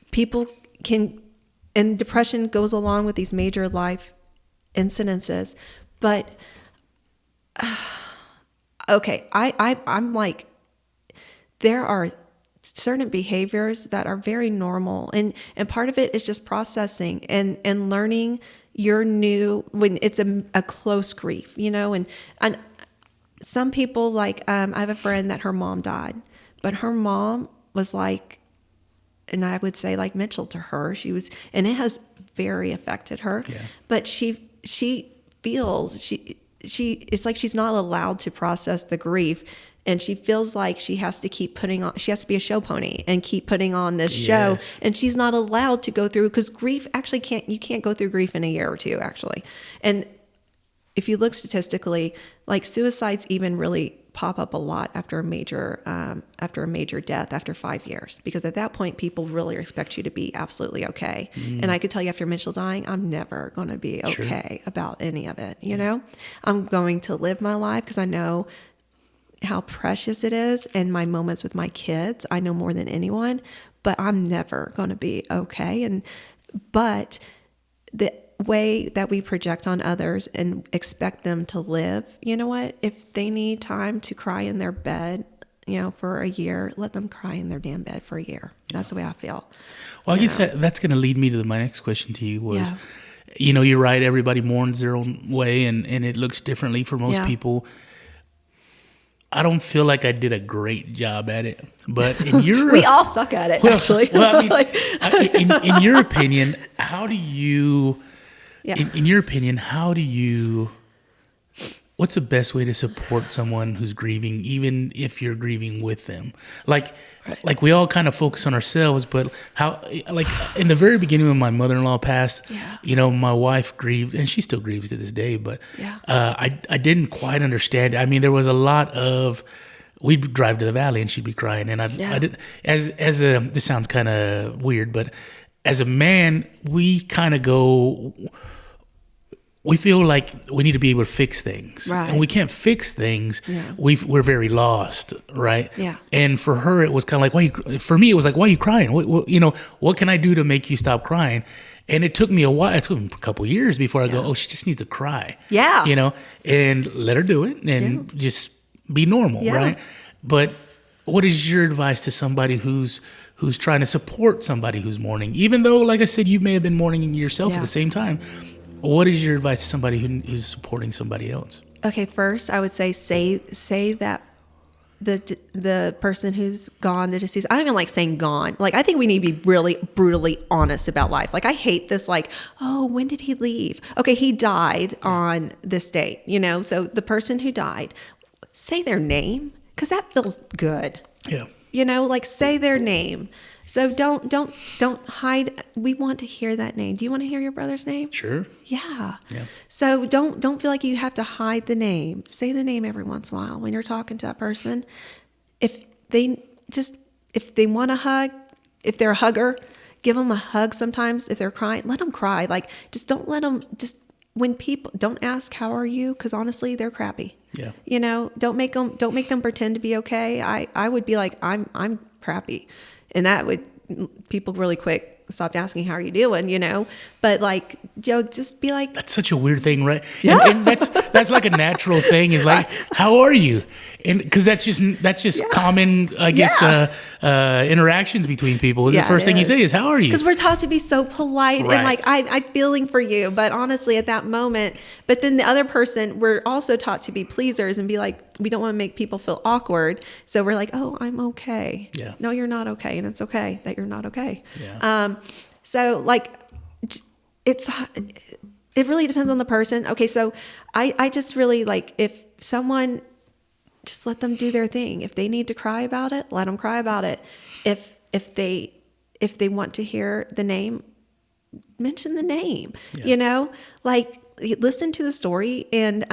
people and depression goes along with these major life incidences. But, I'm like, there are certain behaviors that are very normal. And part of it is just processing and learning your new, when it's a close grief, and some people, like, I have a friend that her mom died, but her mom was like, and I would say like Mitchell to her, and it has very affected her, but she feels, it's like she's not allowed to process the grief. And she feels like she has to keep she has to be a show pony and keep putting on this show. And she's not allowed to go through, because grief actually you can't go through grief in a year or two, actually. And if you look statistically, like, suicides even really pop up a lot after a major death after 5 years, because at that point people really expect you to be absolutely okay. And I could tell you, after Mitchell dying, I'm never going to be okay about any of it. I'm going to live my life because I know how precious it is, and my moments with my kids, I know more than anyone, but I'm never going to be okay. But the way that we project on others and expect them to live, you know what? If they need time to cry in their bed, for a year, let them cry in their damn bed for a year. That's the way I feel. Well, I guess that's going to lead me to my next question to you was, you're right. Everybody mourns their own way, and it looks differently for most people. I don't feel like I did a great job at it, but in your we all suck at it, actually. Well, I mean, in your opinion, how do you? In your opinion, what's the best way to support someone who's grieving, even if you're grieving with them? Like we all kind of focus on ourselves, but how? Like, in the very beginning when my mother-in-law passed, my wife grieved, and she still grieves to this day. But I didn't quite understand. I mean, there was a lot of we'd drive to the valley and she'd be crying. And I did, this sounds kind of weird, but as a man, we kind of go, we feel like we need to be able to fix things. Right. And we can't fix things. Yeah. We're very lost, right? Yeah. And for her, it was kind of like, for me, it was like, why are you crying? What can I do to make you stop crying? And it took me a while. It took me a couple of years before I go, oh, she just needs to cry. Yeah. And let her do it and just be normal, right? But what is your advice to somebody who's trying to support somebody who's mourning? Even though, like I said, you may have been mourning yourself at the same time. What is your advice to somebody who's supporting somebody else? Okay, first I would say that the person who's gone, the deceased. I don't even like saying gone. Like, I think we need to be really brutally honest about life. Like, I hate this, like, oh, when did he leave? Okay, he died on this date, So the person who died, say their name, because that feels good. Yeah. Like, say their name. So don't hide. We want to hear that name. Do you want to hear your brother's name? Sure. Yeah. So don't feel like you have to hide the name. Say the name every once in a while when you're talking to that person. If they want a hug, if they're a hugger, give them a hug sometimes. If they're crying, let them cry. Like, just don't let them, when people, don't ask, how are you? Because honestly, they're crappy. Yeah. Don't make them pretend to be okay. I would be like, I'm crappy. And that would, people really quick stopped asking, how are you doing, but like, just be like, that's such a weird thing, right? Yeah. And that's like a natural thing is like, how are you? And because that's just common, I guess, interactions between people. The first thing you say is, how are you? Because we're taught to be so polite and like, I'm feeling for you. But honestly, at that moment, but then the other person, we're also taught to be pleasers and be like, we don't want to make people feel awkward. So we're like, oh, I'm okay. Yeah. No, you're not okay. And it's okay that you're not okay. Yeah. So like, it really depends on the person. Okay. So I just really like, if someone, just let them do their thing. If they need to cry about it, let them cry about it. If they want to hear the name, mention the name. Like, listen to the story and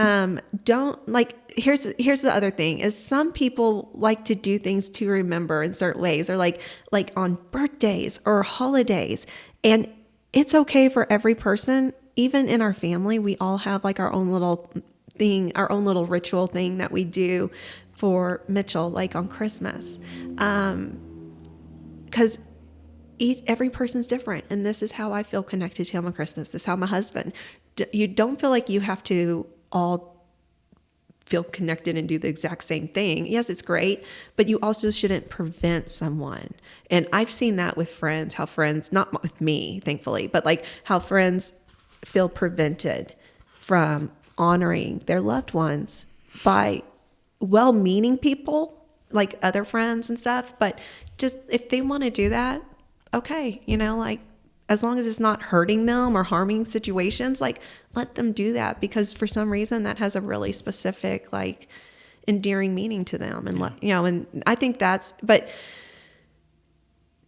don't like. Here's the other thing is some people like to do things to remember in certain ways, or like on birthdays or holidays, and it's okay for every person. Even in our family, we all have like our own little thing, our own little ritual thing that we do for Mitchell, like on Christmas, because every person's different, and this is how I feel connected to him on Christmas. This is how my husband. You don't feel like you have to all feel connected and do the exact same thing. Yes, it's great, but you also shouldn't prevent someone. And I've seen that with friends, how friends, not with me, thankfully, but like how friends feel prevented from honoring their loved ones by well-meaning people, like other friends and stuff. But just if they want to do that, okay, like as long as it's not hurting them or harming situations, like let them do that, because for some reason that has a really specific, like endearing meaning to them. And, and I think but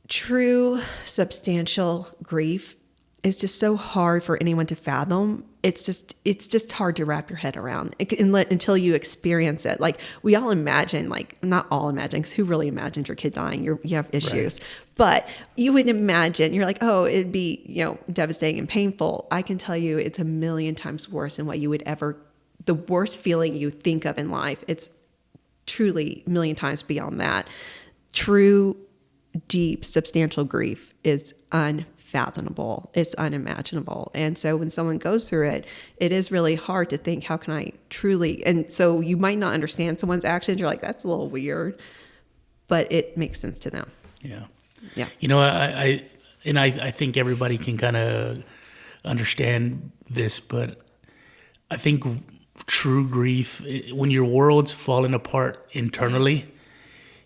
true substantial grief is just so hard for anyone to fathom. It's just hard to wrap your head around until you experience it. Like we all imagine, like not all imagine, because who really imagines your kid dying? You have issues, but you would imagine, you're like, oh, it'd be, devastating and painful. I can tell you it's a million times worse than what you would ever, the worst feeling you think of in life. It's truly a million times beyond that. True, deep, substantial grief is unfathomable. It's unimaginable. And so when someone goes through it, it is really hard to think, how can I truly, and so you might not understand someone's actions. You're like, that's a little weird, but it makes sense to them. Yeah. Yeah. I think everybody can kind of understand this, but I think true grief, when your world's falling apart internally,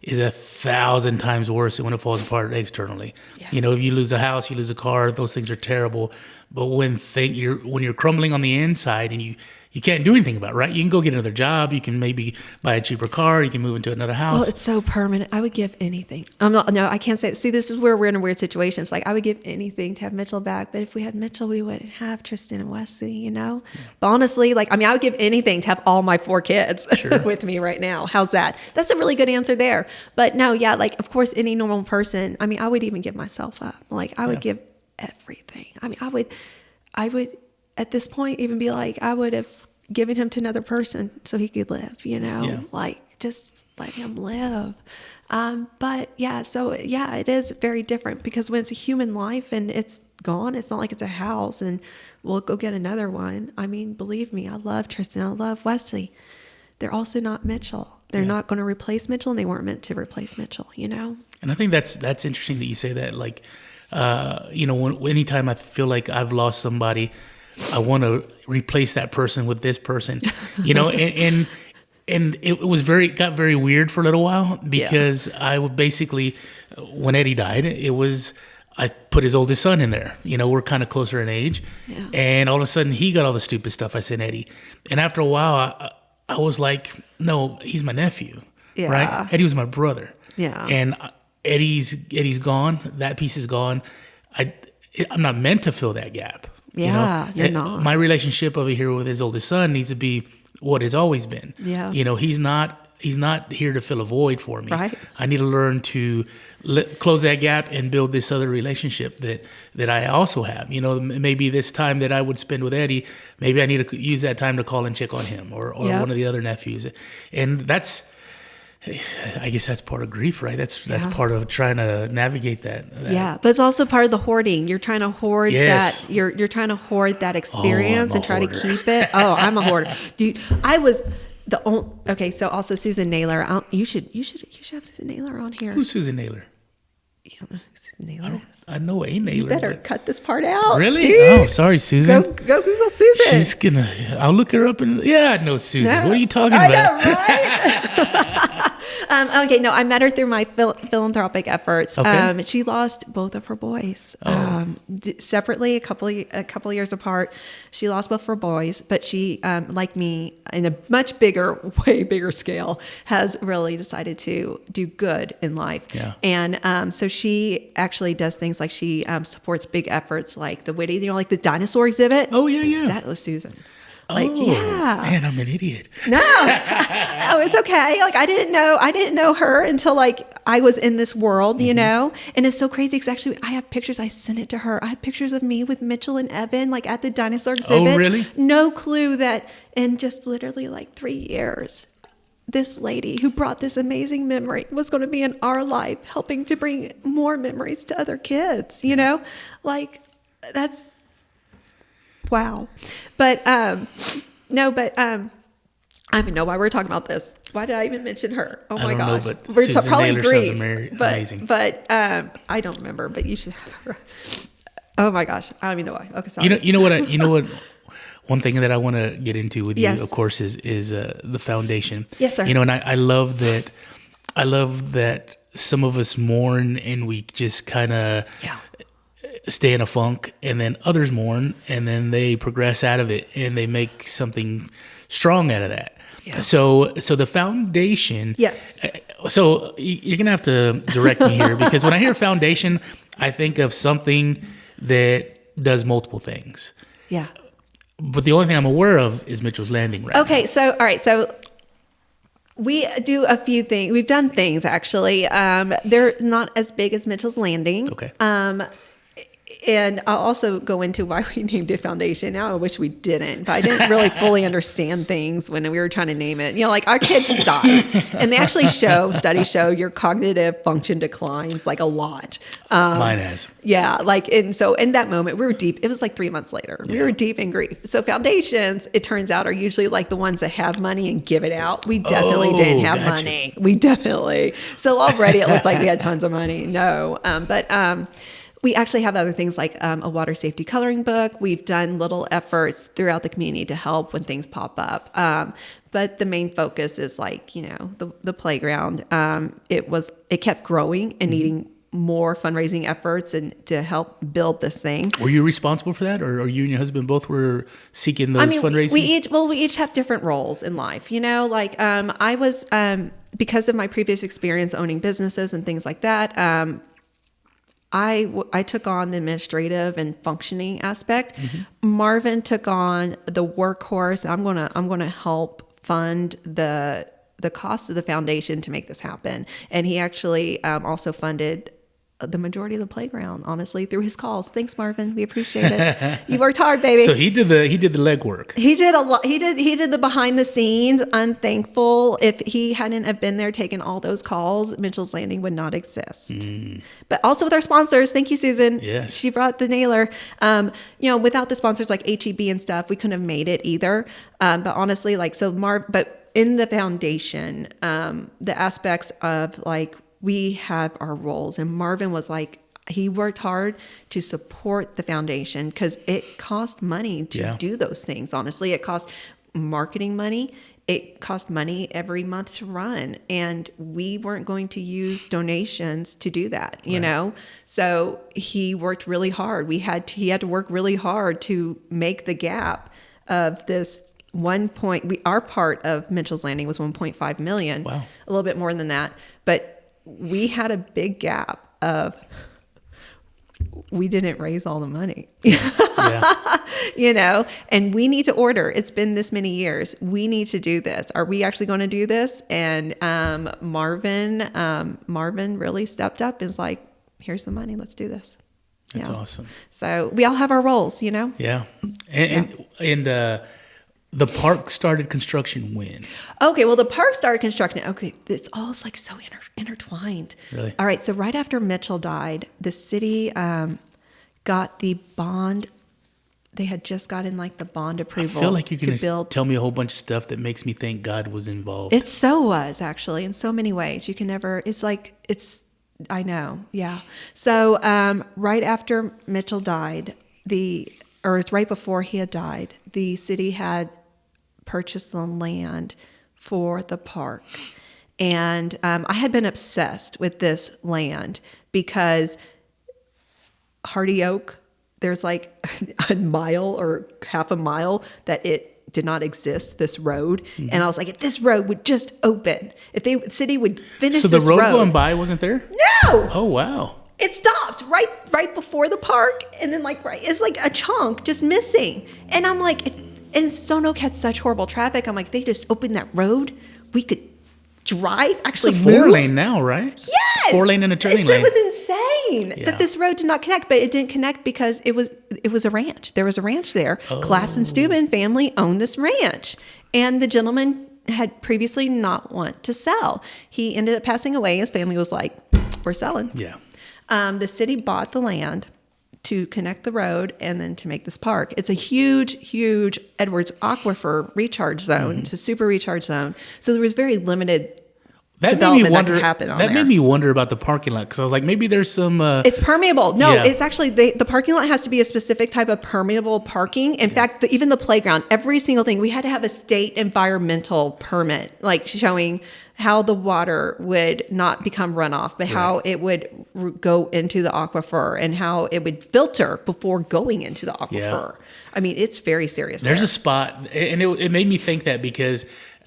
is 1,000 times worse than when it falls apart externally. Yeah. If you lose a house, you lose a car, those things are terrible. But when you're crumbling on the inside and you you can't do anything about it, right? You can go get another job. You can maybe buy a cheaper car. You can move into another house. Well, it's so permanent. I would give anything. No, I can't say it. See, this is where we're in a weird situation. It's like I would give anything to have Mitchell back. But if we had Mitchell, we wouldn't have Tristan and Wesley, you know? Yeah. But honestly, like, I mean, I would give anything to have all my 4 kids with me right now. How's that? That's a really good answer there. But no, yeah, like, of course, any normal person, I mean, I would even give myself up. Like, I would give everything. I mean, I would at this point even be like, I would have given him to another person so he could live, you know, like just let him live. But yeah, so yeah, it is very different because when it's a human life and it's gone, it's not like it's a house and we'll go get another one. I mean, believe me, I love Tristan. I love Wesley. They're also not Mitchell. They're not going to replace Mitchell, and they weren't meant to replace Mitchell, you know? And I think that's interesting that you say that. Like, you know, anytime I feel like I've lost somebody, I want to replace that person with this person, you know, and it was got very weird for a little while because I would basically, when Eddie died, I put his oldest son in there, you know, we're kind of closer in age, and all of a sudden he got all the stupid stuff I sent Eddie. And after a while, I was like, no, he's my nephew, right? Eddie was my brother. Yeah. And Eddie's gone. That piece is gone. I'm not meant to fill that gap. Yeah, you're not. My relationship over here with his oldest son needs to be what it's always been. Yeah. You know, he's not here to fill a void for me. Right. I need to learn to close that gap and build this other relationship that I also have. You know, maybe this time that I would spend with Eddie, maybe I need to use that time to call and check on him or one of the other nephews. And I guess that's part of grief, right? That's part of trying to navigate that. Yeah, but it's also part of the hoarding. You're trying to hoard that. You're trying to hoard that experience and try to keep it. Oh, I'm a hoarder, dude. I was the only. Okay, so also Susan Naylor. You should have Susan Naylor on here. Who's Susan Naylor? You don't know who Susan Naylor is? I know a Naylor. You better cut this part out. Really? Dude. Oh, sorry, Susan. Go Google Susan. I'll look her up I know Susan. No, what are you talking about? I know, right? Okay, no, I met her through my philanthropic efforts. Okay. She lost both of her boys separately, a couple of years apart. She lost both of her boys, but she, like me, in a much bigger, way bigger scale, has really decided to do good in life. Yeah. And so she actually does things like she supports big efforts like the Witty, you know, like the dinosaur exhibit. Oh, yeah. That was Susan. Man, I'm an idiot. No, it's okay. Like I didn't know her until like I was in this world, you know. And it's so crazy because actually I have pictures. I sent it to her. I have pictures of me with Mitchell and Evan, like at the dinosaur exhibit. Oh, really? No clue that in just literally like 3 years, this lady who brought this amazing memory was going to be in our life, helping to bring more memories to other kids. You know, like that's. Wow. But, I don't even know why we're talking about this. Why did I even mention her? Oh my gosh. Know, but we're probably grief. Amazing. But I don't remember, but you should have her. Oh my gosh. I don't even know why. Okay. Sorry. You know what, one thing that I want to get into with you, of course, is the foundation. Yes, sir. You know, and I love that some of us mourn and we just kind of, stay in a funk, and then others mourn, and then they progress out of it, and they make something strong out of that. Yeah. So the foundation. Yes. So you're gonna have to direct me here because when I hear foundation, I think of something that does multiple things. Yeah. But the only thing I'm aware of is Mitchell's Landing right now. Okay. So all right. So we do a few things. We've done things actually. They're not as big as Mitchell's Landing. Okay. And I'll also go into why we named it Foundation. Now I wish we didn't, but I didn't really fully understand things when we were trying to name it. You know, like our kid just died. And they actually studies show your cognitive function declines like a lot. Mine has. Yeah. Like, and so in that moment we were deep. It was like 3 months later. We were deep in grief. So foundations, it turns out, are usually like the ones that have money and give it out. We definitely didn't have money. We definitely. So already it looked like we had tons of money. No. But we actually have other things like a water safety coloring book. We've done little efforts throughout the community to help when things pop up. But the main focus is like, you know, the playground. It kept growing and needing more fundraising efforts and to help build this thing. Were you responsible for that, or you and your husband both were seeking those fundraising? We each have different roles in life, like I was, because of my previous experience owning businesses and things like that, I took on the administrative and functioning aspect. Marvin took on the workhorse. I'm gonna help fund the cost of the foundation to make this happen. And he actually also funded the majority of the playground, honestly, through his calls. Thanks, Marvin. We appreciate it. You worked hard, baby. So he did the legwork. He did a lot. He did the behind the scenes. Unthankful. If he hadn't have been there taking all those calls, Mitchell's Landing would not exist. But also with our sponsors, thank you, Susan. Yes, she brought the nailer. Without the sponsors like HEB and stuff, we couldn't have made it either. But honestly, but in the foundation, the aspects of we have our roles, and Marvin was he worked hard to support the foundation because it cost money to do those things. Honestly, it cost marketing money. It cost money every month to run, and we weren't going to use donations to do that, you know? So he worked really hard. He had to work really hard to make the gap of this our part of Mitchell's Landing was 1.5 million. Wow. A little bit more than that. But we had a big gap of, we didn't raise all the money, and we need to order. It's been this many years. We need to do this. Are we actually going to do this? And Marvin really stepped up and was like, here's the money. Let's do this. That's awesome. So we all have our roles, Yeah. And the park started construction when? Okay, well, the park started construction. Okay, it's all so intertwined. Really? All right, so right after Mitchell died, the city got the bond. They had just gotten the bond approval. I feel like you're going to tell me a whole bunch of stuff that makes me think God was involved. It so was, actually, in so many ways. You can never, I know, yeah. So right after Mitchell died, it's right before he had died, the city had purchased the land for the park. And I had been obsessed with this land because Hardy Oak, there's a mile or half a mile that it did not exist, this road. And I was like, if this road would just open, if the city would finish this road. So the road going by wasn't there? No! Oh, wow. It stopped right before the park, and then it's a chunk just missing. And I'm like, and Stone Oak had such horrible traffic. I'm like, they just opened that road. We could drive, actually it's move. 4-lane now, right? Yes. 4-lane and a turning lane. It was insane that this road did not connect, but it didn't connect because it was a ranch. There was a ranch there. Class and Steuben family owned this ranch, and the gentleman had previously not want to sell. He ended up passing away. His family was like, we're selling. Yeah. The city bought the land to connect the road and then to make this park. It's a huge, huge Edwards Aquifer recharge zone. It's a super recharge zone. So there was very limited development that could happen on there. That made me wonder about the parking lot because I was like, maybe there's some... It's permeable. No, it's actually... The parking lot has to be a specific type of permeable parking. In fact, even the playground, every single thing, we had to have a state environmental permit, showing how the water would not become runoff, but how it would go into the aquifer and how it would filter before going into the aquifer. I mean, it's very serious. There's a spot, and it made me think that because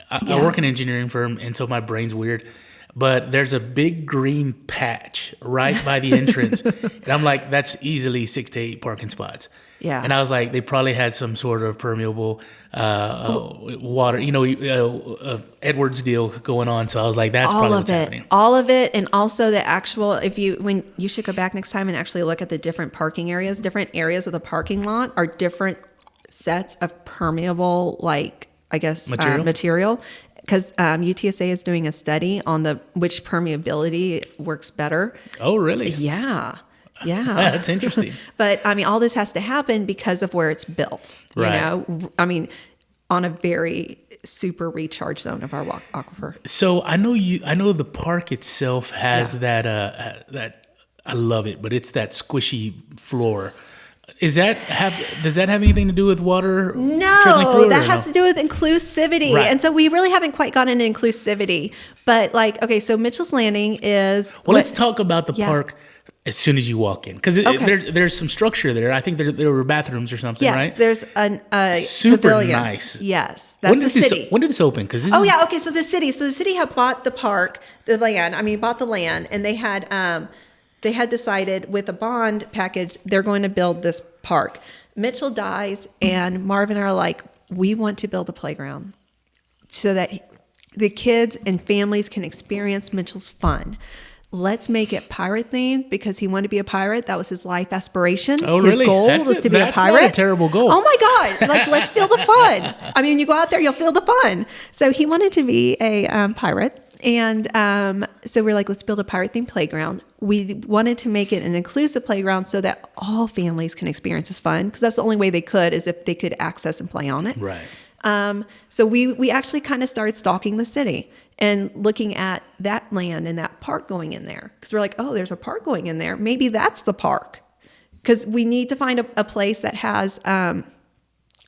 I work in an engineering firm, and so my brain's weird. But there's a big green patch right by the entrance. And I'm like, that's easily 6 to 8 parking spots. Yeah. And I was like, they probably had some sort of permeable water, Edwards deal going on. So I was like, that's probably what's happening. All of it. And also the actual, when you should go back next time and actually look at the different parking areas, different areas of the parking lot are different sets of permeable, material. Because UTSA is doing a study on which permeability works better. Oh, really? Yeah. Yeah. That's interesting. But all this has to happen because of where it's built. Right. On a very super recharge zone of our aquifer. So I know the park itself has that I love it, but it's that squishy floor. Does that have anything to do with water? No, that has to do with inclusivity. Right. And so we really haven't quite gotten into inclusivity. But so Mitchell's Landing is... Well, let's talk about the park as soon as you walk in, because there's some structure there. I think there were bathrooms or something, right? Yes, there's a super pavilion. Nice. Yes, that's the city. When did this open? Because okay. So the city had bought the park, the land. I mean, bought the land, and they had decided with a bond package they're going to build this park. Mitchell dies, and Marv and I are like, we want to build a playground so that the kids and families can experience Mitchell's fun. Let's make it pirate themed because he wanted to be a pirate. That was his life aspiration. Oh, his really? goal was to be a pirate. That's not a terrible goal. Oh my God. Like, let's feel the fun. I mean, you go out there, you'll feel the fun. So he wanted to be a pirate. And so we're like, let's build a pirate themed playground. We wanted to make it an inclusive playground so that all families can experience this fun, because that's the only way they could, is if they could access and play on it. Right. So we actually kind of started stalking the city and looking at that land and that park going in there, because we're like, oh, there's a park going in there. Maybe that's the park, because we need to find a place that has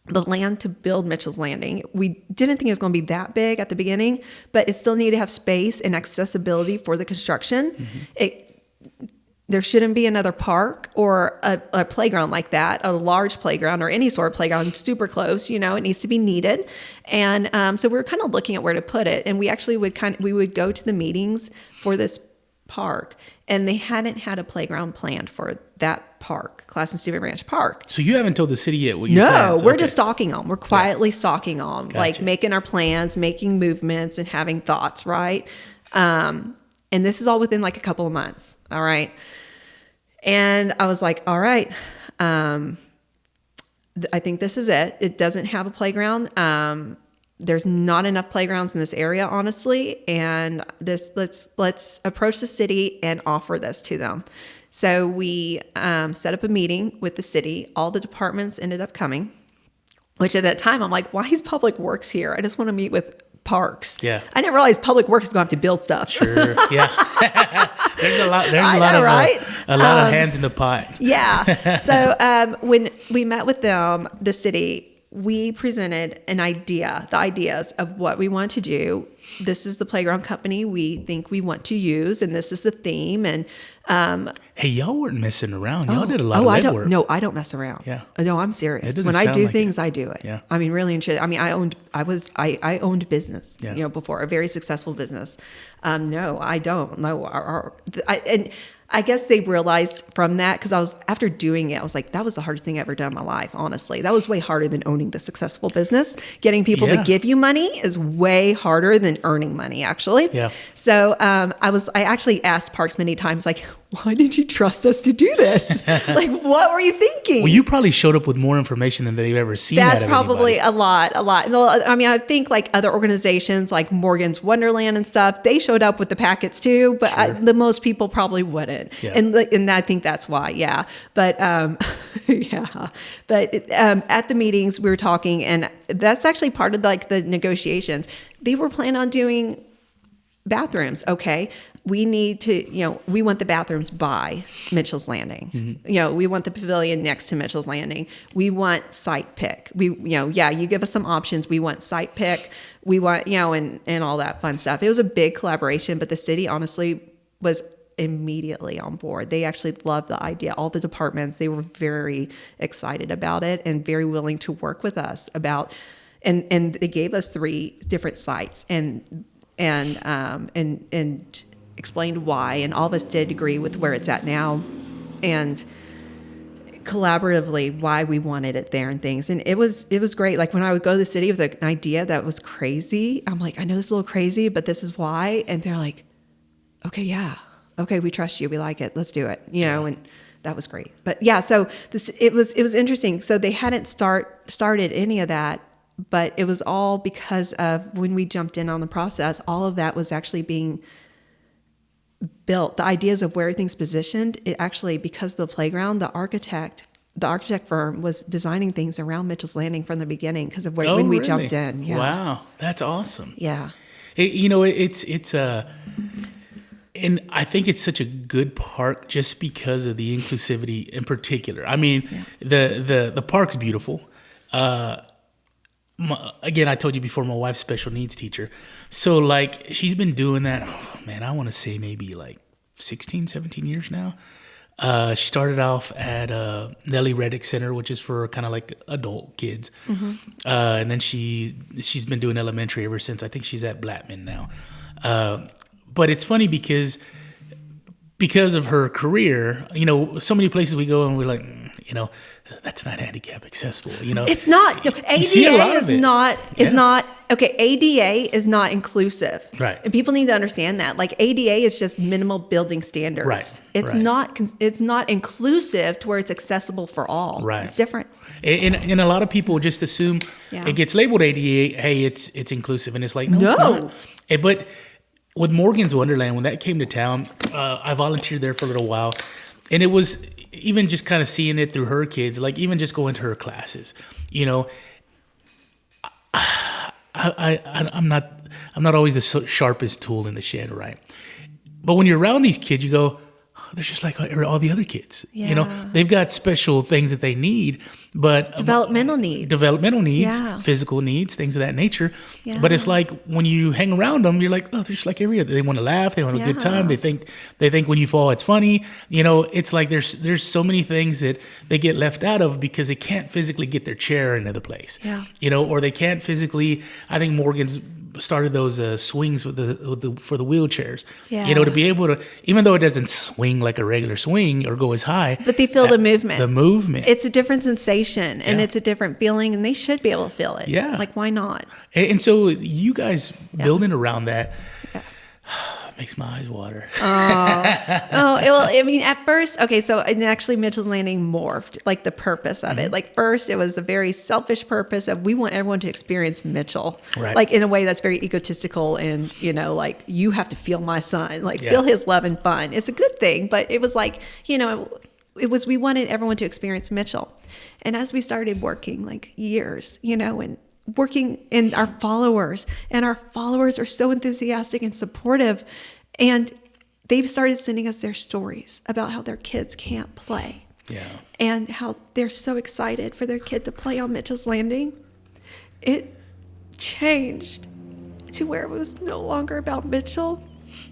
the land to build Mitchell's Landing. We didn't think it was going to be that big at the beginning, but it still needed to have space and accessibility for the construction. Mm-hmm. There shouldn't be another park or a playground like that, a large playground or any sort of playground super close. It needs to be needed. And so we were kind of looking at where to put it. And we actually would go to the meetings for this park, and they hadn't had a playground planned for that park, Class and Stephen Ranch Park. So you haven't told the city yet what your plans? No, we're just stalking them. We're quietly stalking them, Gotcha. like making our plans, making movements, and having thoughts, right? And this is all within like a couple of months, all right? And I was like, all right, I think this is it. It doesn't have a playground. There's not enough playgrounds in this area, honestly. And let's approach the city and offer this to them. So we set up a meeting with the city. All the departments ended up coming, which at that time, I'm like, why is Public Works here? I just want to meet with Parks. Yeah. I didn't realize Public Works is going to have to build stuff. Sure. Yeah. There's a lot of hands in the pot. Yeah. So when we met with them, the city, we presented the ideas of what we want to do. This is the playground company we think we want to use, and this is the theme. And hey, y'all weren't messing around. Y'all did a lot of legwork. No, I don't mess around. Yeah. No, I'm serious. When I do things, I do it. Yeah. I mean, really and truly. I mean, I owned business. Yeah. Before, a very successful business. No, I don't. No, and I guess they realized from that, because after doing it, I was like, that was the hardest thing I ever done in my life, honestly. That was way harder than owning the successful business. Getting people to give you money is way harder than earning money, actually. Yeah. So I actually asked Parks many times, like, why did you trust us to do this? Like, what were you thinking? Well, you probably showed up with more information than they've ever seen. That's probably a lot. Well, I mean, I think like other organizations like Morgan's Wonderland and stuff, they showed up with the packets too, but the most people probably wouldn't. Yeah. And I think that's why, yeah. But yeah. But at the meetings we were talking, and that's actually part of like the negotiations. They were planning on doing bathrooms. Okay. We need to, we want the bathrooms by Mitchell's Landing. Mm-hmm. We want the pavilion next to Mitchell's Landing. We want site pick. You give us some options. We want site pick. We want, and all that fun stuff. It was a big collaboration, but the city honestly was immediately on board. They actually loved the idea. All the departments, they were very excited about it and very willing to work with us about, and they gave us 3 different sites and explained why, and all of us did agree with where it's at now, and collaboratively why we wanted it there and things. And it was great. Like when I would go to the city with an idea that was crazy, I'm like, I know this is a little crazy, but this is why. And they're like, okay, yeah. Okay, we trust you. We like it. Let's do it. And that was great. But yeah, so it was interesting. So they hadn't started any of that, but it was all because of when we jumped in on the process, all of that was actually being built. The ideas of where everything's positioned, it actually, because of the playground, the architect firm was designing things around Mitchell's Landing from the beginning because of when we jumped in. Yeah. Wow, that's awesome. Yeah. It's and I think it's such a good park just because of the inclusivity in particular. I mean, the park's beautiful. Again, I told you before, my wife's special needs teacher. So like she's been doing that, I want to say maybe like 16, 17 years now. She started off at Nellie Reddick Center, which is for kind of like adult kids. And then she's been doing elementary ever since. I think she's at Blattman now. But it's funny because of her career, so many places we go and we're like, that's not handicap accessible. It's not. ADA is not okay. ADA is not inclusive, right? And people need to understand that. Like ADA is just minimal building standards, right? It's not. It's not inclusive to where it's accessible for all. Right. It's different. And a lot of people just assume it gets labeled ADA. Hey, it's inclusive, and it's like no. It's not. But with Morgan's Wonderland, when that came to town, I volunteered there for a little while, and it was even just kind of seeing it through her kids, like even just going to her classes, I'm not always the sharpest tool in the shed, right? But when you're around these kids, you go, they're just like all the other kids. They've got special things that they need, but developmental needs, physical needs, things of that nature. But it's like when you hang around them, you're like, oh, they're just like every other. They want to laugh, they want a good time. They think when you fall, it's funny. It's like there's so many things that they get left out of because they can't physically get their chair in another place. Or they can't physically. I think Morgan's started those swings for the wheelchairs. To be able to, even though it doesn't swing like a regular swing or go as high, but they feel the movement. It's a different sensation and it's a different feeling, and they should be able to feel it. Like why not? And so you guys building around that makes my eyes water. Well, I mean, at first, okay, so and actually Mitchell's Landing morphed, like the purpose of it. Like first, it was a very selfish purpose of we want everyone to experience Mitchell, like in a way that's very egotistical and, like you have to feel my son, like feel his love and fun. It's a good thing, but it was like, we wanted everyone to experience Mitchell. And as we started working like years, and working in our followers, and our followers are so enthusiastic and supportive, and they've started sending us their stories about how their kids can't play and how they're so excited for their kid to play on Mitchell's Landing. It changed to where it was no longer about Mitchell,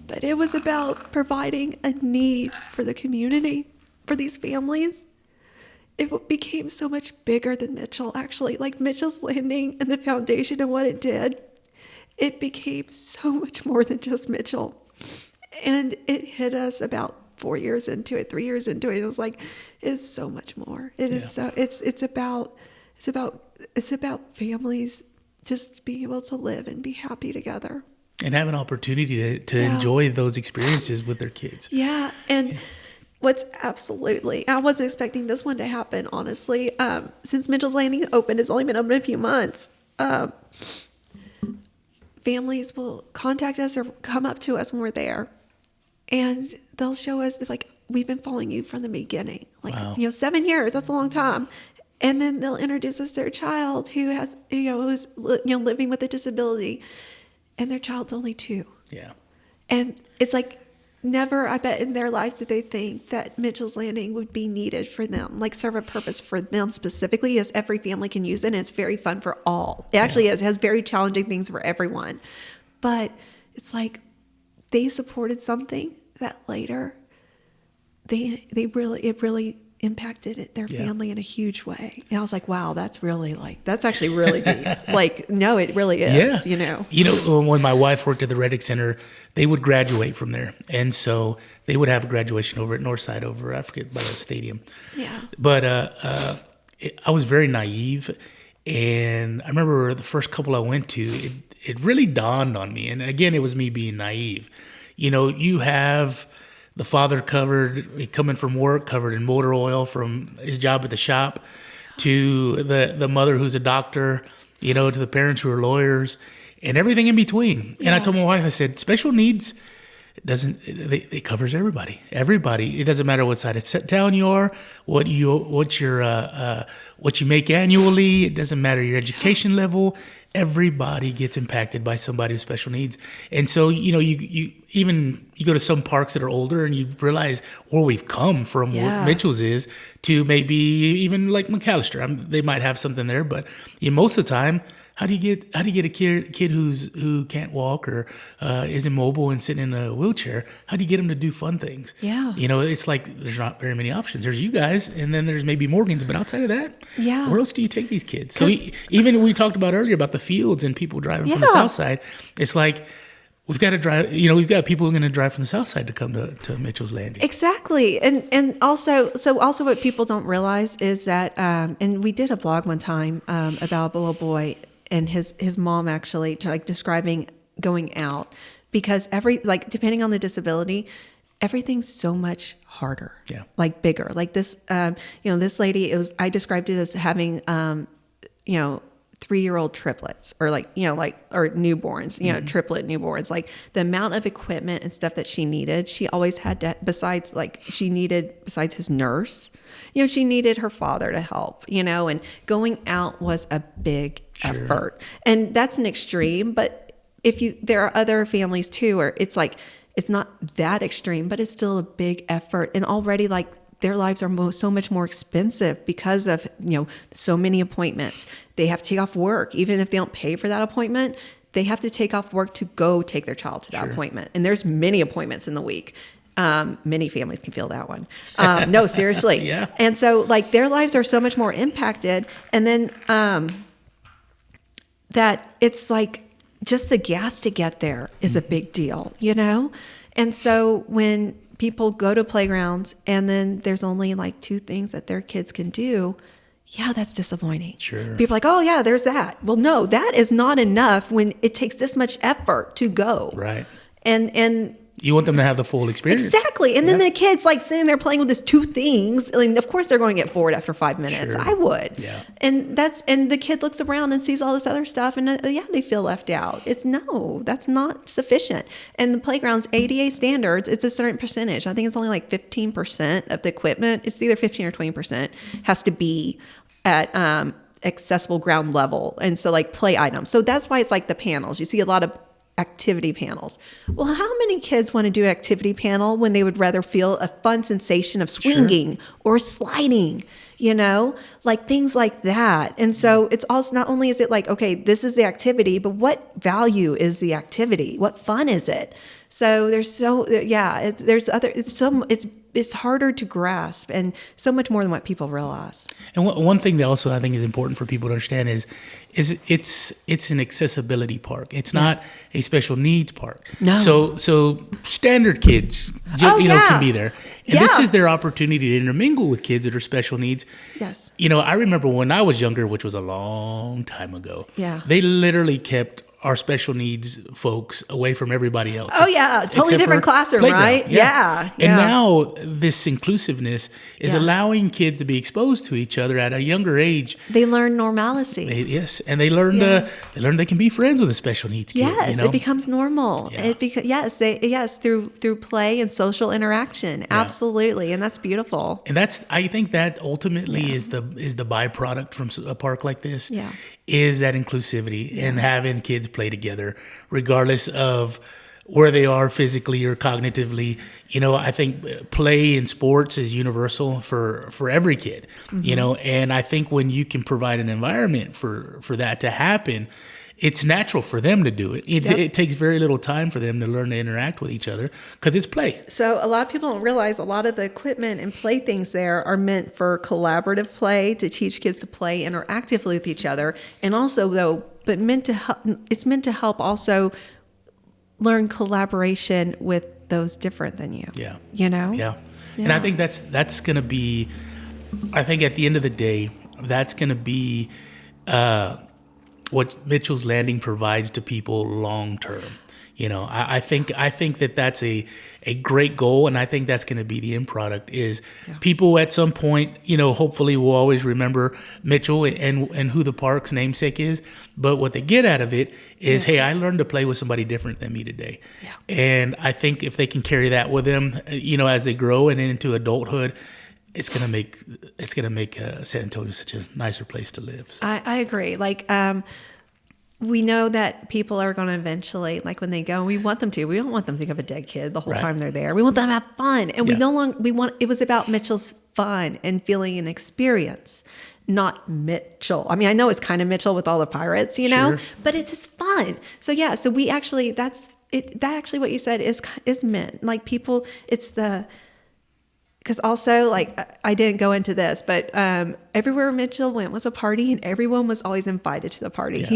but it was about providing a need for the community, for these families. It became so much bigger than Mitchell, actually. Like Mitchell's Landing and the foundation and what it did, it became so much more than just Mitchell. And it hit us about 3 years into it. It was like, it's so much more. It is so, it's about families just being able to live and be happy together. And have an opportunity to enjoy those experiences with their kids. Yeah. And what's I wasn't expecting this one to happen, honestly. Since Mitchell's Landing opened, it's only been open a few months. Families will contact us or come up to us when we're there, and they'll show us like, we've been following you from the beginning. Like, 7 years, that's a long time. And then they'll introduce us to their child who has, who's living with a disability, and their child's only 2. Yeah. And it's like, never, I bet, in their lives did they think that Mitchell's Landing would be needed for them, like serve a purpose for them specifically, as every family can use it, and it's very fun for all. It actually is. It has very challenging things for everyone. But it's like they supported something that later it really impacted their family in a huge way. And I was like, wow, that's actually really deep. Like, no, it really is, when my wife worked at the Reddick Center, they would graduate from there. And so they would have a graduation over at Northside over, I forget, by the stadium. Yeah. But I was very naive. And I remember the first couple I went to, it really dawned on me. And again, it was me being naive. You have the father coming from work, covered in motor oil from his job at the shop, to the mother who's a doctor, to the parents who are lawyers, and everything in between. Yeah. And I told my wife, I said, special needs it covers everybody. Everybody. It doesn't matter what side of town you are, what you make annually. It doesn't matter your education level. Everybody gets impacted by somebody with special needs. And so, you go to some parks that are older and you realize where we've come from, what Mitchell's is, to maybe even like McAllister. They might have something there, but most of the time, How do you get a kid who can't walk or is immobile and sitting in a wheelchair? How do you get them to do fun things? Yeah. It's like there's not very many options. There's you guys, and then there's maybe Morgan's, but outside of that, where else do you take these kids? So even we talked about earlier about the fields and people driving from the south side, it's like we've got to drive. We've got people who are going to drive from the south side to come to Mitchell's Landing. Exactly, and also what people don't realize is that, and we did a blog one time about a little boy and his mom actually describing going out because depending on the disability, everything's so much harder. Yeah, bigger. Like this, this lady. I described it as having 3-year-old triplets or or newborns, triplet newborns. Like the amount of equipment and stuff that she needed, she always had to, besides his nurse, she needed her father to help, and going out was a big effort. And that's an extreme, but there are other families too, where it's not that extreme, but it's still a big effort. And already their lives are so much more expensive because of, so many appointments. They have to take off work. Even if they don't pay for that appointment, they have to take off work to go take their child to that appointment. And there's many appointments in the week. Many families can feel that one. No, seriously. Yeah. And so their lives are so much more impacted. And then that it's just the gas to get there is a big deal, And so when people go to playgrounds and then there's only 2 things that their kids can do, that's disappointing. Sure. People are like, oh yeah, there's that. Well, no, that is not enough when it takes this much effort to go. Right. And you want them to have the full experience. Exactly. And then the kids sitting there playing with these 2 things. I mean, of course they're going to get bored after 5 minutes. Sure. I would. Yeah. And the kid looks around and sees all this other stuff and they feel left out. That's not sufficient. And the playground's ADA standards, it's a certain percentage. I think it's only 15% of the equipment. It's either 15 or 20% has to be at accessible ground level. And so play items. So that's why it's the panels. You see a lot of activity panels. Well, how many kids want to do an activity panel when they would rather feel a fun sensation of swinging or sliding, things like that. And so it's also, not only is it okay, this is the activity, but what value is the activity? What fun is it? So it's harder to grasp and so much more than what people realize. And one thing that also I think is important for people to understand is it's an accessibility park. It's not a special needs park. No. So standard kids, can be there. And this is their opportunity to intermingle with kids that are special needs. Yes. I remember when I was younger, which was a long time ago. Yeah. They literally kept our special needs folks away from everybody else. Oh yeah, totally different classroom, playground. right? Yeah. And now this inclusiveness is allowing kids to be exposed to each other at a younger age. They learn normalcy. And they learn they can be friends with a special needs kid. Yes, it becomes normal. Yeah. Through play and social interaction. Yeah. Absolutely, and that's beautiful. And I think that ultimately is the byproduct from a park like this. Yeah. Is that inclusivity and having kids play together, regardless of where they are physically or cognitively. I think play in sports is universal for every kid, and I think when you can provide an environment for that to happen, it's natural for them to do it. It takes very little time for them to learn to interact with each other because it's play. So a lot of people don't realize a lot of the equipment and play things there are meant for collaborative play to teach kids to play interactively with each other. And also it's meant to help also learn collaboration with those different than you. Yeah. Yeah. And I think that's going to be, I think at the end of the day, that's going to be, what Mitchell's Landing provides to people long term. I think that's a great goal, and I think that's going to be the end product is people at some point, hopefully will always remember Mitchell and who the park's namesake is, but what they get out of it is, hey, I learned to play with somebody different than me today. Yeah. And I think if they can carry that with them, as they grow and into adulthood, it's gonna make San Antonio such a nicer place to live. So. I agree. We know that people are going to eventually, when they go, we want them to. We don't want them to think of a dead kid the whole time they're there. We want them to have fun, and it was about Mitchell's fun and feeling an experience. not Mitchell. I mean, I know it's kind of Mitchell with all the pirates, you know, but it's fun. So yeah, so we actually, that actually what you said is meant like people, because also like I didn't go into this, but everywhere Mitchell went was a party and everyone was always invited to the party. Yeah.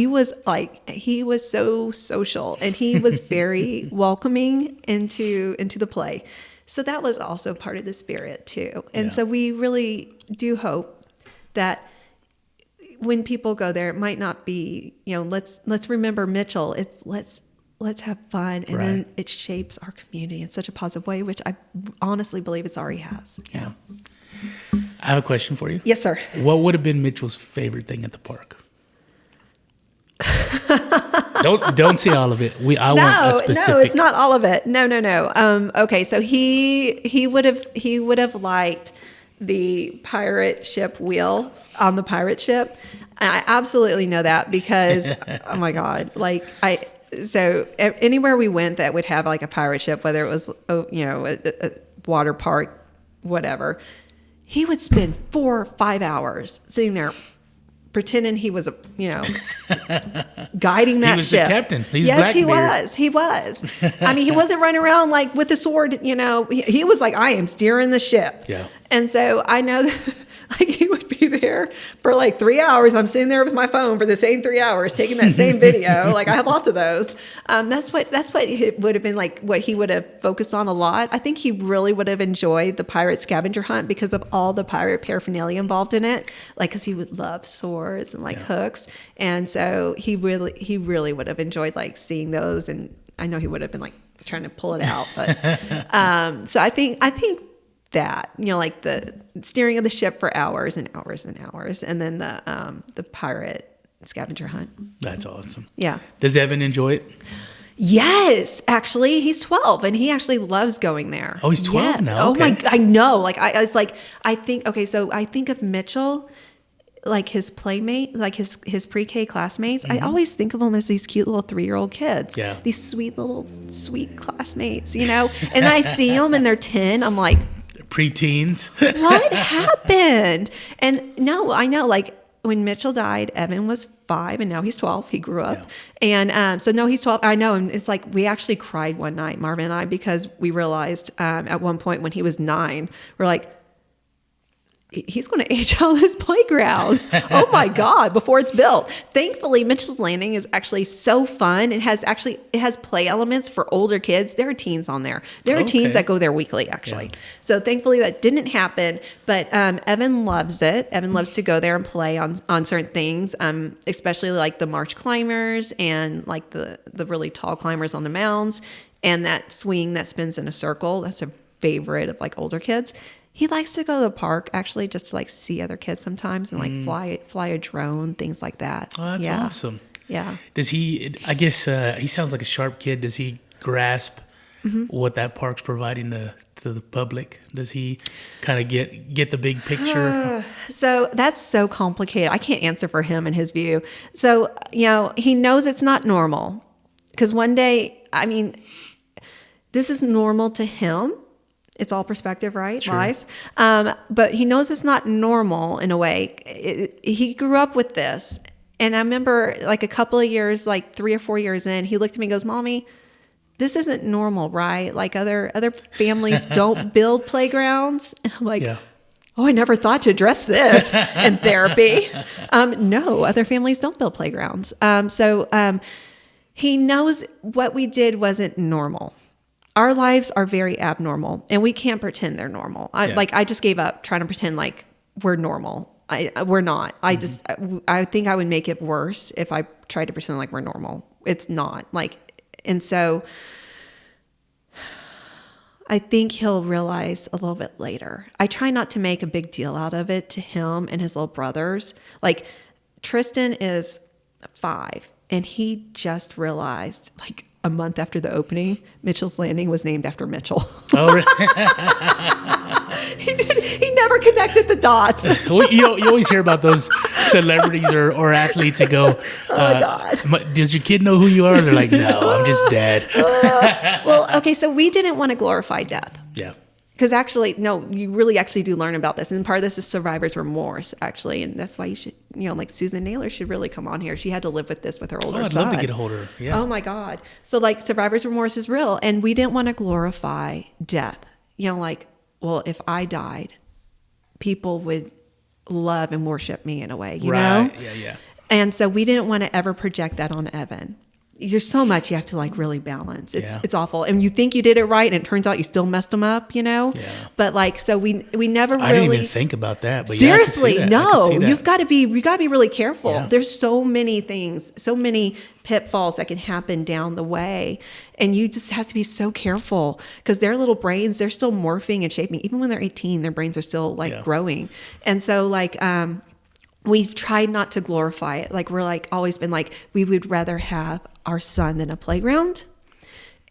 He was so social and he was very welcoming into the play. So that was also part of the spirit too. And so we really do hope that when people go there, it might not be, let's remember Mitchell. It's let's have fun. And then it shapes our community in such a positive way, which I honestly believe it's already has. Yeah. I have a question for you. Yes, sir. What would have been Mitchell's favorite thing at the park? Don't say all of it. I want a specific. No, it's not all of it. No. Okay, so he would have liked the pirate ship wheel on the pirate ship. I absolutely know that because oh my God, so anywhere we went that would have like a pirate ship, whether it was a water park, whatever, he would spend 4 or 5 hours sitting there pretending he was guiding that ship. He was the captain. Yes, he was. I mean, he wasn't running around like with a sword, he was like, I am steering the ship. Yeah. And so I know like he would be there for like 3 hours. I'm sitting there with my phone for the same 3 hours, taking that same video. Like I have lots of those. That's what it would have been like, what he would have focused on a lot. I think he really would have enjoyed the pirate scavenger hunt because of all the pirate paraphernalia involved in it. Like, cause he would love swords and hooks. And so he really would have enjoyed like seeing those. And I know he would have been like trying to pull it out, but, so I think that, like the steering of the ship for hours and hours and hours. And then the pirate scavenger hunt. That's awesome. Yeah. Does Evan enjoy it? Yes, actually, he's 12 and he actually loves going there. Oh, he's 12 now. Okay. Oh my, I know. I think of Mitchell, like his playmate, like his pre-K classmates. Mm-hmm. I always think of them as these cute little 3-year-old kids. Yeah. These sweet classmates, and I see them and they're 10. I'm like, preteens. What happened? And no, I know, like when Mitchell died, Evan was 5 and now he's 12. He grew up. Yeah. And so no, he's 12. I know. And it's like, we actually cried one night, Marvin and I, because we realized at one point when he was 9, we're like, he's going to age out of this playground. Oh my God, before it's built. Thankfully, Mitchell's Landing is actually so fun. It has play elements for older kids. There are teens on there. There are teens that go there weekly, actually. Yeah. So thankfully that didn't happen, but Evan loves it. Evan loves to go there and play on certain things, especially like the march climbers and like the really tall climbers on the mounds and that swing that spins in a circle. That's a favorite of like older kids. He likes to go to the park actually just to like see other kids sometimes and like fly a drone, things like that. Oh, that's awesome. Yeah. Does he, I guess he sounds like a sharp kid. Does he grasp what that park's providing to the public? Does he kind of get the big picture? So that's so complicated. I can't answer for him and his view. So, he knows it's not normal because one day, I mean, this is normal to him. It's all perspective, right? Sure. Life. But he knows it's not normal in a way. He grew up with this. And I remember like a couple of years, like 3 or 4 years in, he looked at me and goes, Mommy, this isn't normal, right? Like other families don't build playgrounds. And I'm like, oh, I never thought to address this in therapy. No, other families don't build playgrounds. So he knows what we did wasn't normal. Our lives are very abnormal and we can't pretend they're normal. I just gave up trying to pretend like we're normal. We're not. I think I would make it worse if I tried to pretend like we're normal. It's not and so I think he'll realize a little bit later. I try not to make a big deal out of it to him and his little brothers. Like Tristan is 5 and he just realized a month after the opening, Mitchell's Landing was named after Mitchell. Oh, really? He never connected the dots. You always hear about those celebrities or athletes that go, oh my God. Does your kid know who you are? They're like, no, I'm just dead. Well, okay, so we didn't want to glorify death. Yeah. Because actually, no, you really actually do learn about this. And part of this is survivor's remorse, actually. And that's why you should, like Susan Naylor should really come on here. She had to live with this with her older son. I'd love to get a hold of her. Yeah. Oh my God. So like survivor's remorse is real. And we didn't want to glorify death. Like, well, if I died, people would love and worship me in a way, you know? Yeah. And so we didn't want to ever project that on Evan. There's so much you have to like really balance. It's awful. And you think you did it right, and it turns out you still messed them up, Yeah. But like, so we never really. I didn't even think about that. But seriously, no, you've got to be really careful. Yeah. There's so many things, so many pitfalls that can happen down the way. And you just have to be so careful because their little brains, they're still morphing and shaping. Even when they're 18, their brains are still like growing. And so like, we've tried not to glorify it. Like we're like always been like, we would rather have our son than a playground.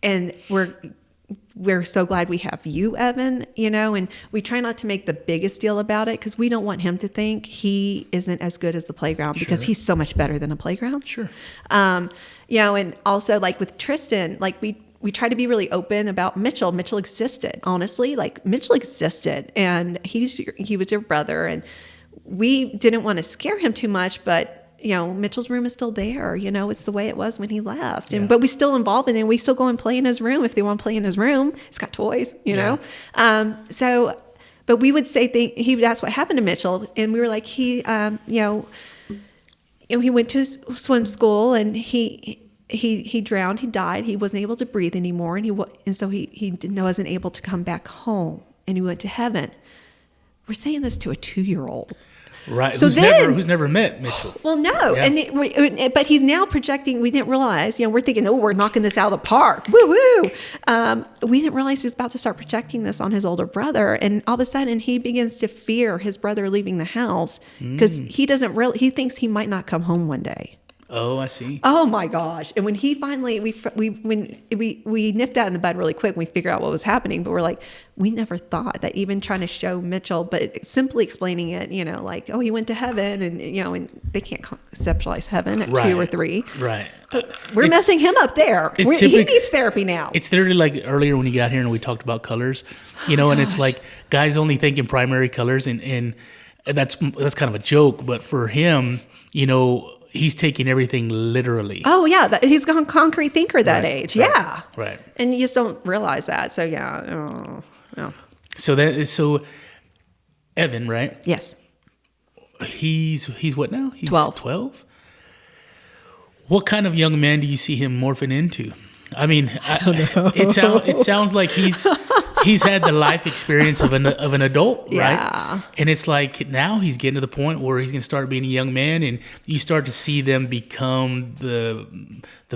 And we're so glad we have you, Evan, and we try not to make the biggest deal about it because we don't want him to think he isn't as good as the playground because he's so much better than a playground. Sure. And also like with Tristan, like we try to be really open about Mitchell. Mitchell existed, honestly, like Mitchell existed and he was your brother and we didn't want to scare him too much, but Mitchell's room is still there. It's the way it was when he left. But we still involve in it. We still go and play in his room if they want to play in his room. It's got toys, know. But we would say that's what happened to Mitchell. And we were like, he went to swim school and he drowned. He died. He wasn't able to breathe anymore. And so he wasn't able to come back home and he went to heaven. We're saying this to a 2-year-old. Right. So who's never met Mitchell. Well, no. Yeah. But he's now projecting. We didn't realize, we're thinking, we're knocking this out of the park. Woo woo. We didn't realize he's about to start projecting this on his older brother. And all of a sudden he begins to fear his brother leaving the house because he thinks he might not come home one day. Oh, I see. Oh my gosh. And when he finally, we nipped that in the bud really quick and we figured out what was happening, but we're like, we never thought that even trying to show Mitchell, but simply explaining it, like, oh, he went to heaven and, and they can't conceptualize heaven at 2 or 3. Right. But we're messing him up there. He needs therapy now. It's literally like earlier when you got here and we talked about colors, and it's like guys only think in primary colors and that's kind of a joke, but for him, he's taking everything literally. Oh yeah, he's a concrete thinker that age. Right, yeah, right. And you just don't realize that. So yeah. So Evan, right? Yes. He's what now? He's 12. 12. What kind of young man do you see him morphing into? I mean, I don't know. It sounds like he's had the life experience of an adult, right? Yeah. And it's like now he's getting to the point where he's going to start being a young man, and you start to see them become the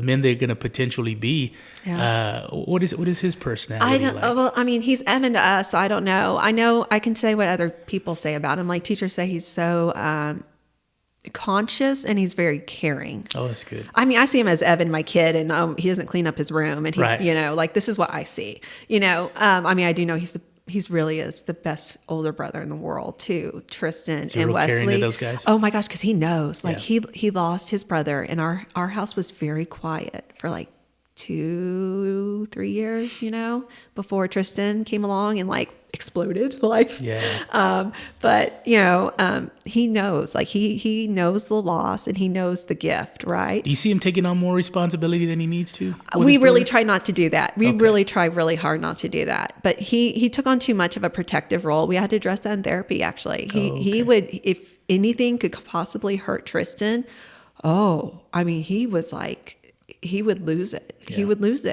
men they're going to potentially be. Yeah. What is his personality? I don't. Like? Well, I mean, he's Evan to us, so I don't know. I know I can say what other people say about him. Like teachers say he's so conscious and he's very caring. Oh, that's good. I mean, I see him as Evan, my kid, and he doesn't clean up his room, and he, right. Like this is what I see. I mean, I do know he's really is the best older brother in the world too. Tristan and Wesley. To those guys? Oh my gosh, because he knows. Like he lost his brother, and our house was very quiet for like 2-3 years, before Tristan came along and like exploded life. Yeah. But he knows, like he knows the loss and he knows the gift, right? Do you see him taking on more responsibility than he needs to? We really try not to do that. We really try really hard not to do that. But he took on too much of a protective role. We had to address that in therapy, actually. He would, if anything could possibly hurt Tristan, I mean, he was like, he would lose it. Yeah. He would lose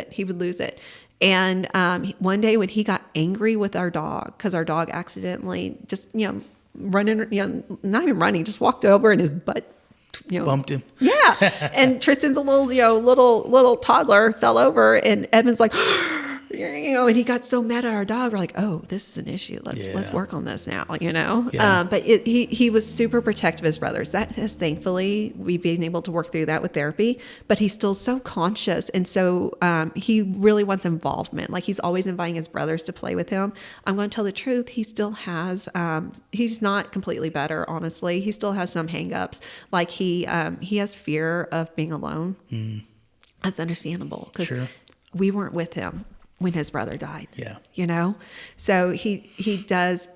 it. And one day when he got angry with our dog, because our dog accidentally just, running, not even running, just walked over and his butt, bumped him. Yeah. And Tristan's a little toddler, fell over, and Evan's like, and he got so mad at our dog. We're like, oh, this is an issue. Let's work on this now, Yeah. But he was super protective of his brothers. That has, thankfully, we've been able to work through that with therapy. But he's still so conscious, and so he really wants involvement. Like he's always inviting his brothers to play with him. I'm going to tell the truth. He still has. He's not completely better, honestly. He still has some hangups. Like he has fear of being alone. That's understandable because we weren't with him when his brother died. Yeah. You know? So he doesn't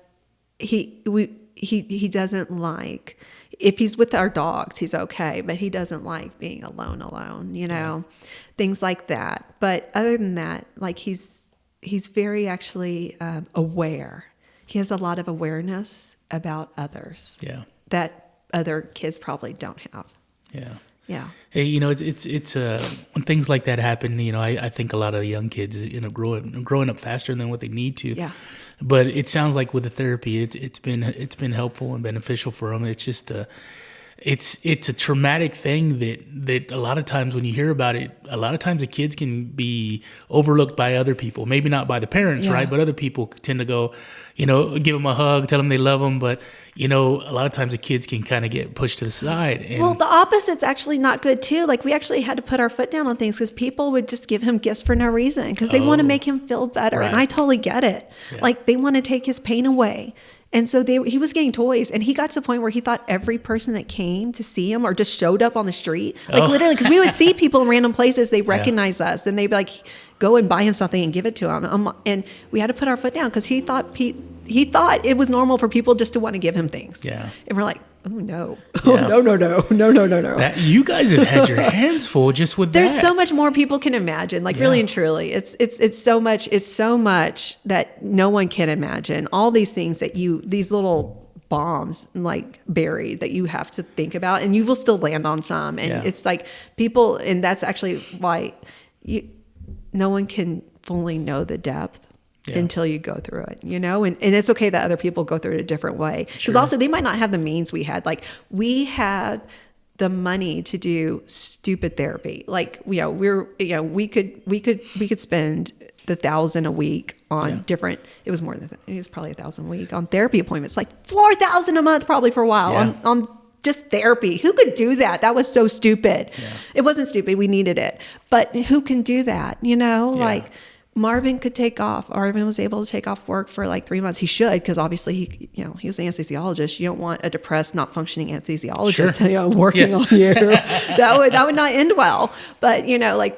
like, if he's with our dogs, he's okay, but he doesn't like being alone, you know, things like that. But other than that, like he's very actually aware. He has a lot of awareness about others. Yeah. That other kids probably don't have. Yeah. Yeah. Hey, you know, it's when things like that happen, you know, I think a lot of young kids, you know, growing up faster than what they need to. Yeah. But it sounds like with the therapy, it's been helpful and beneficial for them. It's just it's a traumatic thing that a lot of times when you hear about it, a lot of times the kids can be overlooked by other people. Maybe not by the parents, right? But other people tend to go, you know, give them a hug, tell them they love them. But, you know, a lot of times the kids can kind of get pushed to the side. And well, the opposite's actually not good too. Like we actually had to put our foot down on things because people would just give him gifts for no reason because they want to make him feel better. Right. And I totally get it. Yeah. Like they want to take his pain away. And so he was getting toys, and he got to the point where he thought every person that came to see him or just showed up on the street, like literally, because we would see people in random places, they recognize us, and they'd be like, go and buy him something and give it to him. And we had to put our foot down because he thought it was normal for people just to want to give him things. Yeah. And we're like, oh no, Yeah. no. That, you guys have had your hands full just with There's that. so much more people can imagine, like really and truly. It's so much that no one can imagine. All these things that these little bombs like buried that you have to think about, and you will still land on some. And it's like people, and that's actually why no one can fully know the depth. Until you go through it, you know, and it's okay that other people go through it a different way. Because also they might not have the means we had. Like we had the money to do stupid therapy. Like, you know, we could spend the $1,000 a week on different, it was more than that. It was probably $1,000 a week on therapy appointments, like $4,000 a month, probably for a while on just therapy. Who could do that? That was so stupid. Yeah. It wasn't stupid. We needed it, but who can do that? You know, like, Marvin could take off. Marvin was able to take off work for like 3 months. He should, because obviously he was an anesthesiologist. You don't want a depressed, not functioning anesthesiologist working on you. That would not end well. But you know, like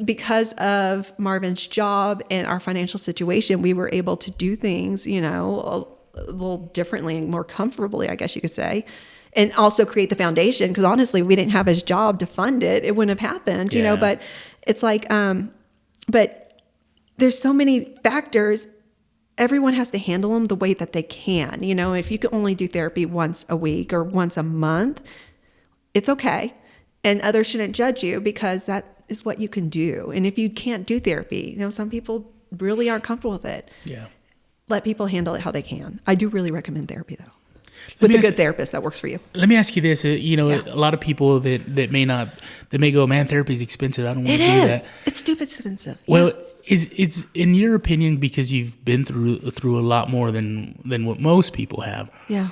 because of Marvin's job and our financial situation, we were able to do things, you know, a little differently and more comfortably, I guess you could say. And also create the foundation, because honestly, if we didn't have his job to fund it, it wouldn't have happened, you know. But it's like, but there's so many factors. Everyone has to handle them the way that they can. You know, if you can only do therapy once a week or once a month, it's okay. And others shouldn't judge you because that is what you can do. And if you can't do therapy, you know, some people really aren't comfortable with it. Yeah. Let people handle it how they can. I do really recommend therapy though. With a good therapist that works for you. Let me ask you this. You know, a lot of people that may go, man, therapy is expensive. I don't want to do that. It's stupid expensive. Well, it's in your opinion, because you've been through a lot more than what most people have. Yeah.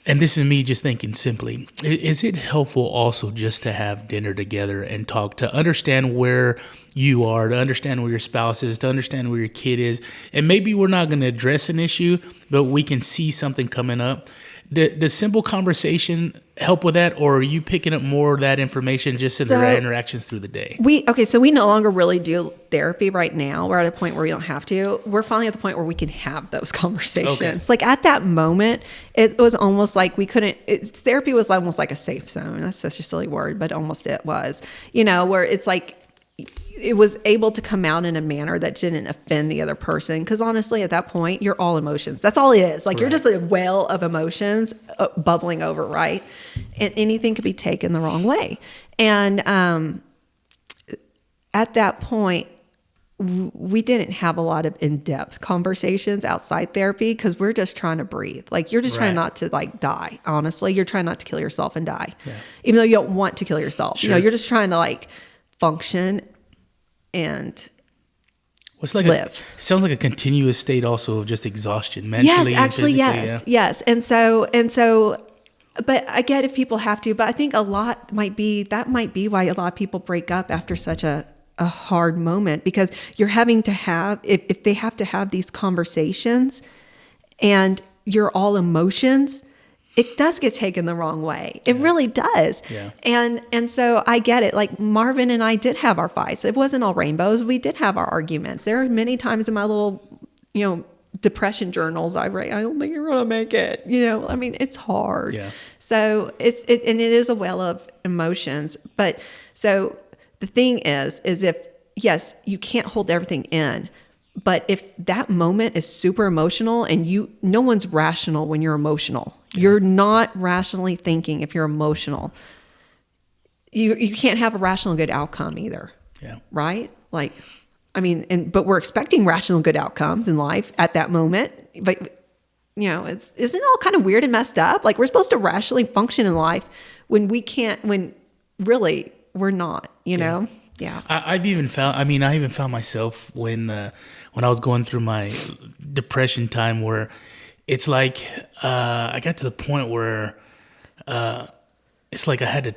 And this is me just thinking simply, is it helpful also just to have dinner together and talk, to understand where you are, to understand where your spouse is, to understand where your kid is? And maybe we're not going to address an issue, but we can see something coming up. Does simple conversation help with that, or are you picking up more of that information just in the interactions through the day? So we no longer really do therapy right now. We're at a point where we don't have to. We're finally at the point where we can have those conversations. Okay. Like at that moment, it was almost like we couldn't. Therapy was almost like a safe zone. That's such a silly word, but almost it was. You know, where it's like, it was able to come out in a manner that didn't offend the other person. Because honestly, at that point, you're all emotions. That's all it is. Like, you're just a well of emotions bubbling over, right? And anything could be taken the wrong way. And at that point, we didn't have a lot of in-depth conversations outside therapy, because we're just trying to breathe. Like, you're just trying not to like die. Honestly, you're trying not to kill yourself and die, even though you don't want to kill yourself. Sure. You know, you're just trying to like function and live. It sounds like a continuous state also of just exhaustion mentally. Yes, actually, yes. And so, but I get if people have to, but I think that might be why a lot of people break up after such a hard moment, because you're having to have, if they have to have these conversations and you're all emotions, it does get taken the wrong way. It really does. Yeah. And so I get it. Like Marvin and I did have our fights. It wasn't all rainbows. We did have our arguments. There are many times in my little, depression journals I write, I don't think you're gonna make it. I mean, it's hard. Yeah. So and it is a well of emotions. But so the thing is if, yes, you can't hold everything in, but if that moment is super emotional and no one's rational when you're emotional, you're not rationally thinking if you're emotional, you can't have a rational good outcome either. Yeah. Right? Like, I mean, but we're expecting rational good outcomes in life at that moment. But, isn't it all kind of weird and messed up? Like we're supposed to rationally function in life when we can't, when really we're not, know? Yeah. I even found myself when I was going through my depression time where it's like, I got to the point where, it's like I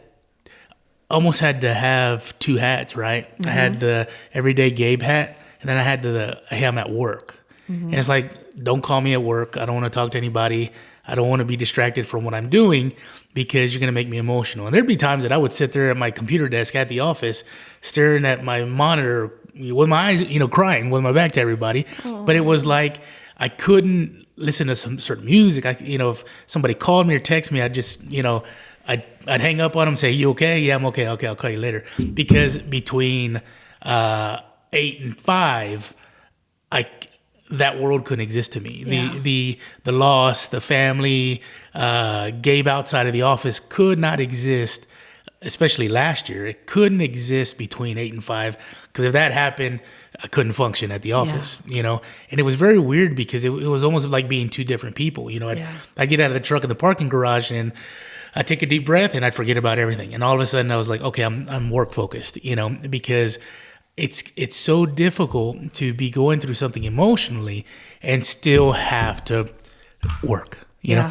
almost had to have two hats, right? Mm-hmm. I had the everyday Gabe hat, and then I had hey, I'm at work. Mm-hmm. And it's like, don't call me at work. I don't want to talk to anybody. I don't want to be distracted from what I'm doing because you're going to make me emotional. And there'd be times that I would sit there at my computer desk at the office, staring at my monitor with my eyes, crying with my back to everybody. Aww. But it was like, I couldn't listen to some certain music. If somebody called me or texted me, I'd just, I'd hang up on them and say, you okay? Yeah, I'm okay. Okay, I'll call you later. Because between 8 and 5, that world couldn't exist to me. Yeah. The loss, the family, Gabe outside of the office could not exist, especially last year. It couldn't exist between 8 and 5 because if that happened, I couldn't function at the office, And it was very weird because it was almost like being two different people. I'd get out of the truck in the parking garage and I'd take a deep breath and I'd forget about everything. And all of a sudden I was like, okay, I'm work focused, because it's so difficult to be going through something emotionally and still have to work.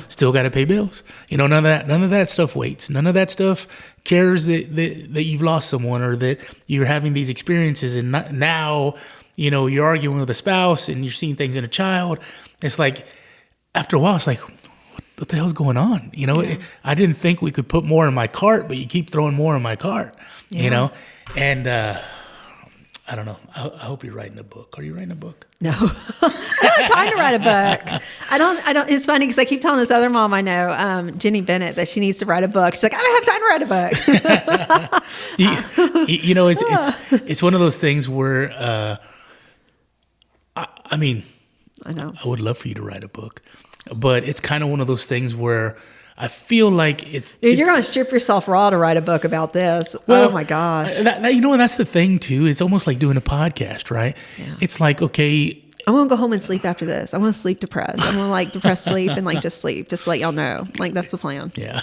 Still got to pay bills. None of that stuff waits. None of that stuff cares that you've lost someone or that you're having these experiences and now you're arguing with a spouse and you're seeing things in a child. It's like after a while, it's like, what the hell's going on? I didn't think we could put more in my cart, but you keep throwing more in my cart. And I don't know. I hope you're writing a book. Are you writing a book? No, I don't have time to write a book. I don't. It's funny because I keep telling this other mom I know, Jenny Bennett, that she needs to write a book. She's like, I don't have time to write a book. It's one of those things where, I know I would love for you to write a book, but it's kind of one of those things where I feel like Dude, you're going to strip yourself raw to write a book about this. Well, oh my gosh. And that's the thing too. It's almost like doing a podcast, right? Yeah. It's like, okay, I want to go home and sleep after this. I want to sleep depressed. I want to depressed sleep and just sleep, just to let y'all know. That's the plan. Yeah.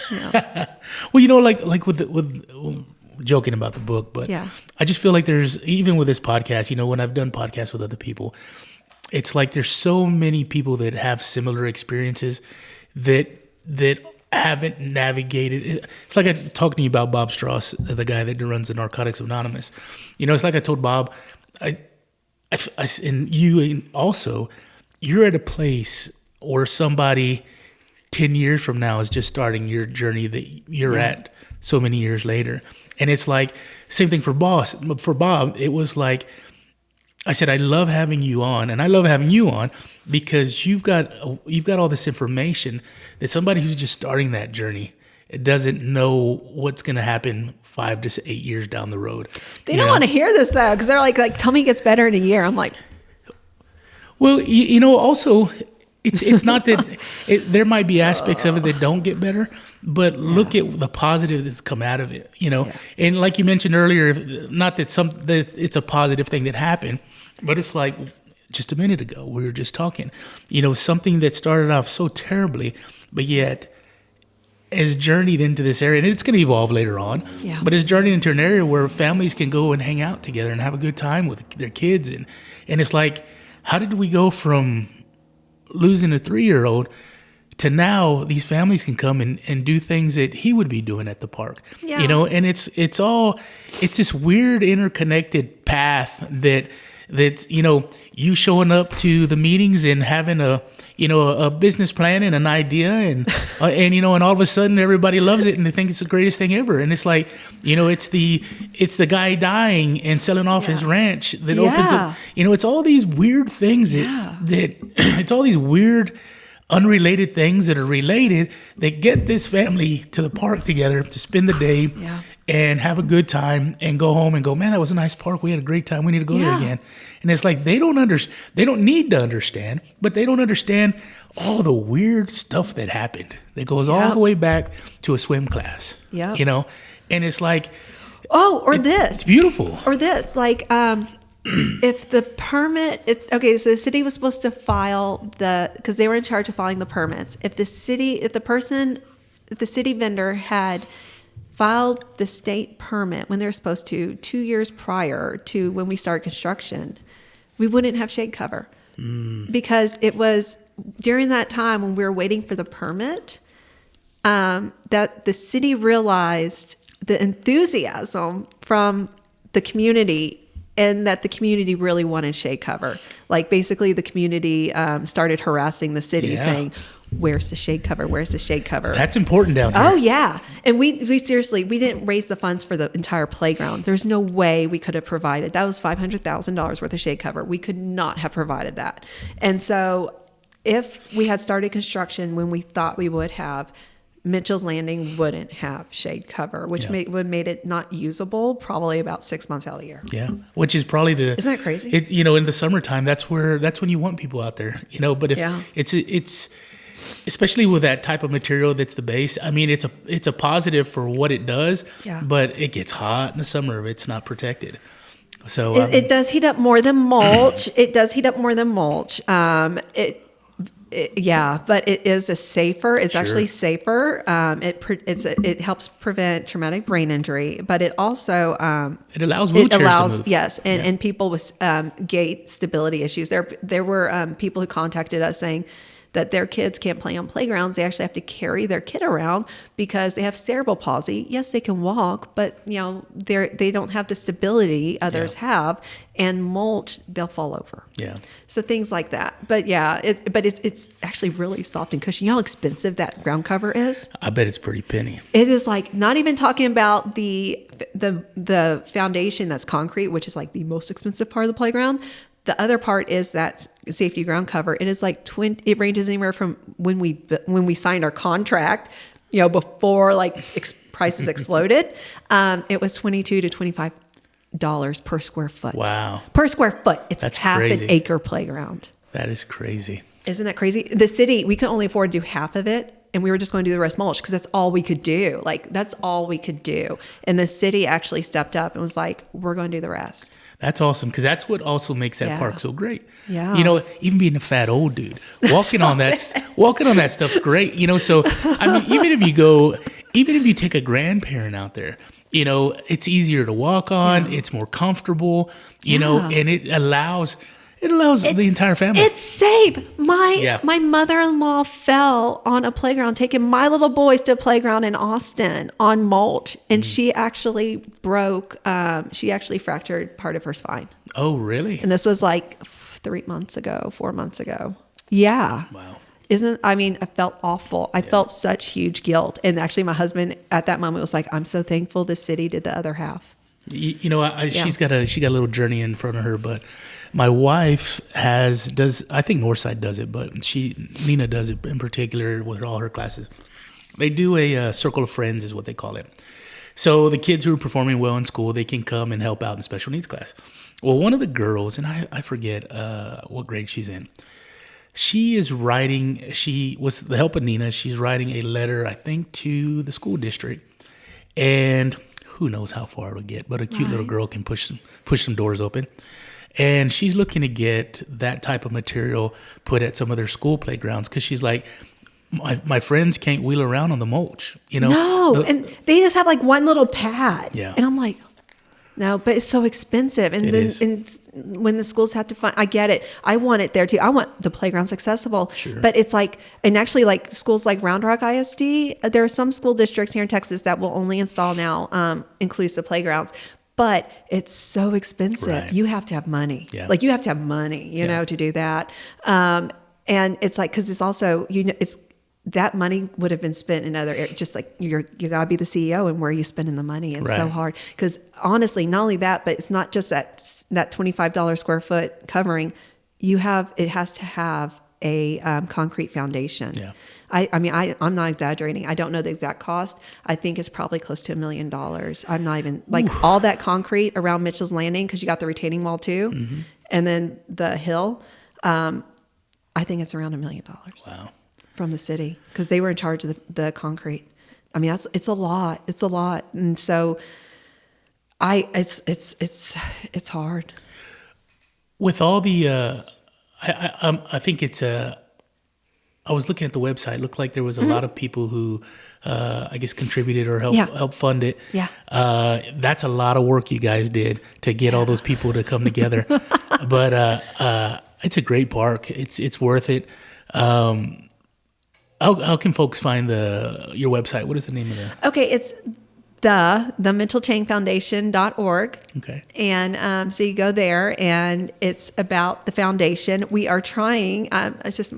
Well, like with joking about the book, but yeah. I just feel like there's, even with this podcast, when I've done podcasts with other people, it's like there's so many people that have similar experiences that haven't navigated. It's like I talked to you about Bob Strauss, the guy that runs the Narcotics Anonymous. It's like I told Bob, and you also, you're at a place where somebody 10 years from now is just starting your journey that you're at so many years later. And it's like, same thing for Bob, it was like, I said, I love having you on, and I love having you on because you've got all this information that somebody who's just starting that journey doesn't know what's going to happen 5 to 8 years down the road. They don't want to hear this though, because they're like, tell me it gets better in a year. I'm like, well, also, it's not that there might be aspects of it that don't get better, but look at the positive that's come out of it, And like you mentioned earlier, not that it's a positive thing that happened, but it's like just a minute ago we were just talking, something that started off so terribly, but yet has journeyed into this area, and it's going to evolve later on. Yeah. But it's journeyed into an area where families can go and hang out together and have a good time with their kids, and it's like, how did we go from losing a 3-year-old to now these families can come and do things that he would be doing at the park, and it's this weird interconnected path that that's, you showing up to the meetings and having a business plan and an idea and all of a sudden everybody loves it and they think it's the greatest thing ever. And it's like, it's the guy dying and selling off his ranch that opens up, it's all these weird things that it's all these weird unrelated things that are related that get this family to the park together to spend the day and have a good time and go home and go, man, that was a nice park. We had a great time. We need to go there again. And it's like, they don't need to understand, but they don't understand all the weird stuff that happened that goes all the way back to a swim class, and it's like, this, it's beautiful. Or this, like, if the permit, so the city was supposed to file because they were in charge of filing the permits. If the city vendor had filed the state permit when they were supposed to 2 years prior to when we started construction, we wouldn't have shade cover because it was during that time when we were waiting for the permit that the city realized the enthusiasm from the community and that the community really wanted shade cover. Like basically the community started harassing the city saying, where's the shade cover? Where's the shade cover? That's important down here. Oh yeah. And we seriously, we didn't raise the funds for the entire playground. There's no way we could have provided. That was $500,000 worth of shade cover. We could not have provided that. And so if we had started construction when we thought we would have, Mitchell's Landing wouldn't have shade cover, which would made it not usable probably about 6 months out of the year. Yeah, which is probably isn't that crazy? In the summertime, that's when you want people out there. But if it's especially with that type of material that's the base. I mean, it's a positive for what it does. Yeah. But it gets hot in the summer if it's not protected. So it does heat up more than mulch. But it is it's actually safer. It helps prevent traumatic brain injury, but it also it allows wheelchairs to move. Yes, and people with gait stability issues. There were people who contacted us saying that their kids can't play on playgrounds. They actually have to carry their kid around because they have cerebral palsy. Yes, they can walk, but they don't have the stability others have. And mulch, they'll fall over. Yeah. So things like that. But it's actually really soft and cushiony. You know how expensive that ground cover is? I bet it's pretty penny. It is like, not even talking about the foundation that's concrete, which is like the most expensive part of the playground. The other part is that safety ground cover. It is like it ranges anywhere from when we signed our contract, before prices exploded. It was $22 to $25 per square foot. Wow. Per square foot. That's half crazy. An acre playground. That is crazy. Isn't that crazy? The city, we could only afford to do half of it. And we were just going to do the rest mulch because that's all we could do. That's all we could do. And the city actually stepped up and was like, we're going to do the rest. That's awesome because that's what also makes that park so great. Yeah. Even being a fat old dude, walking on that stuff's great. So I mean, even if you take a grandparent out there, it's easier to walk on. Yeah. It's more comfortable. And it allows the entire family. It's safe. My mother-in-law fell on a playground, taking my little boys to a playground in Austin on mulch, and she actually fractured part of her spine. Oh, really? And this was like 4 months ago. Yeah. Wow. I felt awful. I felt such huge guilt. And actually my husband at that moment was like, I'm so thankful the city did the other half. She's got a little journey in front of her, but my wife I think Northside does it, but Nina does it in particular with all her classes. They do a circle of friends is what they call it. So the kids who are performing well in school, they can come and help out in special needs class. Well, one of the girls, and I forget what grade she's in, she was the help of Nina. She's writing a letter, I think, to the school district, and who knows how far it'll get, but a cute little girl can push some doors open. And she's looking to get that type of material put at some of their school playgrounds because she's like, my friends can't wheel around on the mulch, No, and they just have like one little pad. Yeah. And I'm like, no, but it's so expensive. And when the schools have to find, I get it. I want it there too. I want the playgrounds accessible. Sure. But it's like, and actually like schools like Round Rock ISD, there are some school districts here in Texas that will only install now inclusive playgrounds. but it's so expensive. Right. You have to have money. Yeah. Like you have to have money, you know, to do that. And it's like, cause it's also, you know, it's, that money would have been spent in other areas. Just like you gotta be the CEO, and where are you spending the money? It's so hard. Cause honestly, not only that, but it's not just that $25 square foot covering. It has to have a concrete foundation. Yeah. I mean, I'm not exaggerating. I don't know the exact cost. I think it's probably close to $1 million. I'm not even like all that concrete around Mitchell's Landing, because you got the retaining wall too, and then the hill. I think it's around $1 million. Wow. From the city, because they were in charge of the concrete. I mean, it's a lot. It's a lot, and so it's hard. With all the, I think it's I was looking at the website. It looked like there was a lot of people who, I guess, contributed or helped fund it. Yeah. That's a lot of work you guys did to get all those people to come together. But it's a great park. It's worth it. How can folks find your website? What is the name of the? Okay, it's the MitchellChangFoundation.org. Okay. And so you go there, and it's about the foundation. We are trying. It's just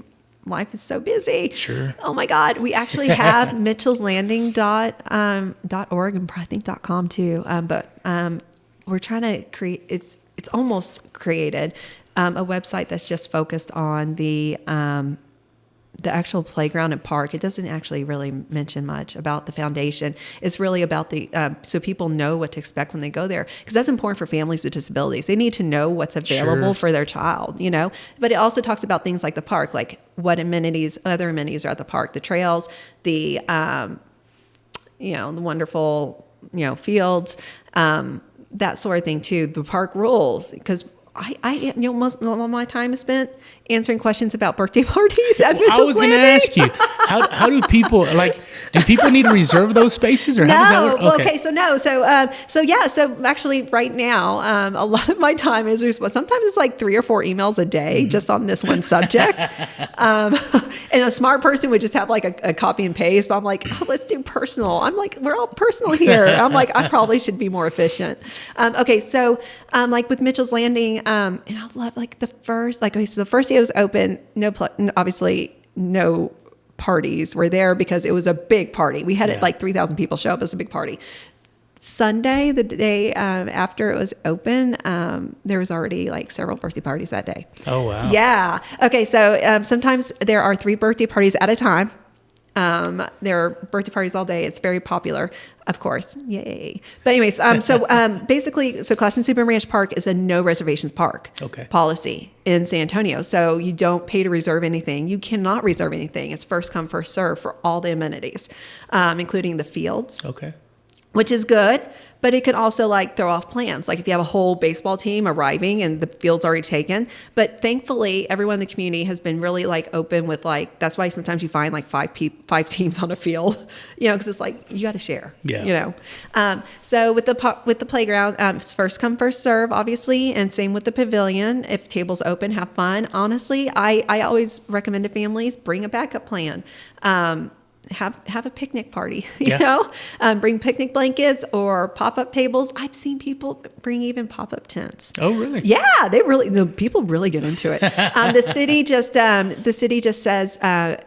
life is so busy. Sure. Oh my God, we actually have Mitchell'sLanding.org and I think .com too. But we're trying to create. It's almost created a website that's just focused on the actual playground and park. It doesn't actually really mention much about the foundation. It's really about so people know what to expect when they go there, because that's important for families with disabilities. They need to know what's available for their child, you know. But it also talks about things like the park, like what other amenities are at the park, the trails, the the wonderful fields, that sort of thing too. The park rules, because I most of my time is spent answering questions about birthday parties at Mitchell's I was going to ask you, how do people need to reserve those spaces, or how does that work? Well, okay, so actually right now, a lot of my time is sometimes it's like 3 or 4 emails a day just on this one subject. And a smart person would just have like a copy and paste, but I'm like, let's do personal. I'm like, we're all personal here. I'm like, I probably should be more efficient. Okay, so like with Mitchell's Landing, and I love like the first day it was open, obviously no parties were there because it was a big party. We had like 3,000 people show up. It was a big party. Sunday, the day after it was open, there was already like several birthday parties that day. Oh, wow. Yeah. Okay. So sometimes there are 3 birthday parties at a time. There are birthday parties all day. It's very popular, of course. Yay. But anyways, basically, Classen Super Ranch Park is a no reservations park policy in San Antonio. So you don't pay to reserve anything. You cannot reserve anything. It's first come, first serve for all the amenities, including the fields. Okay. Which is good, but it can also like throw off plans. Like if you have a whole baseball team arriving and the field's already taken. But thankfully, everyone in the community has been really like open with like, that's why sometimes you find like 5 teams on a field, because it's like, you got to share, So with the playground, it's first come, first serve, obviously. And same with the pavilion. If tables open, have fun. Honestly, I always recommend to families, bring a backup plan. Have a picnic party, bring picnic blankets or pop-up tables. I've seen people bring even pop-up tents. Oh, really? Yeah, people really get into it. The city just says,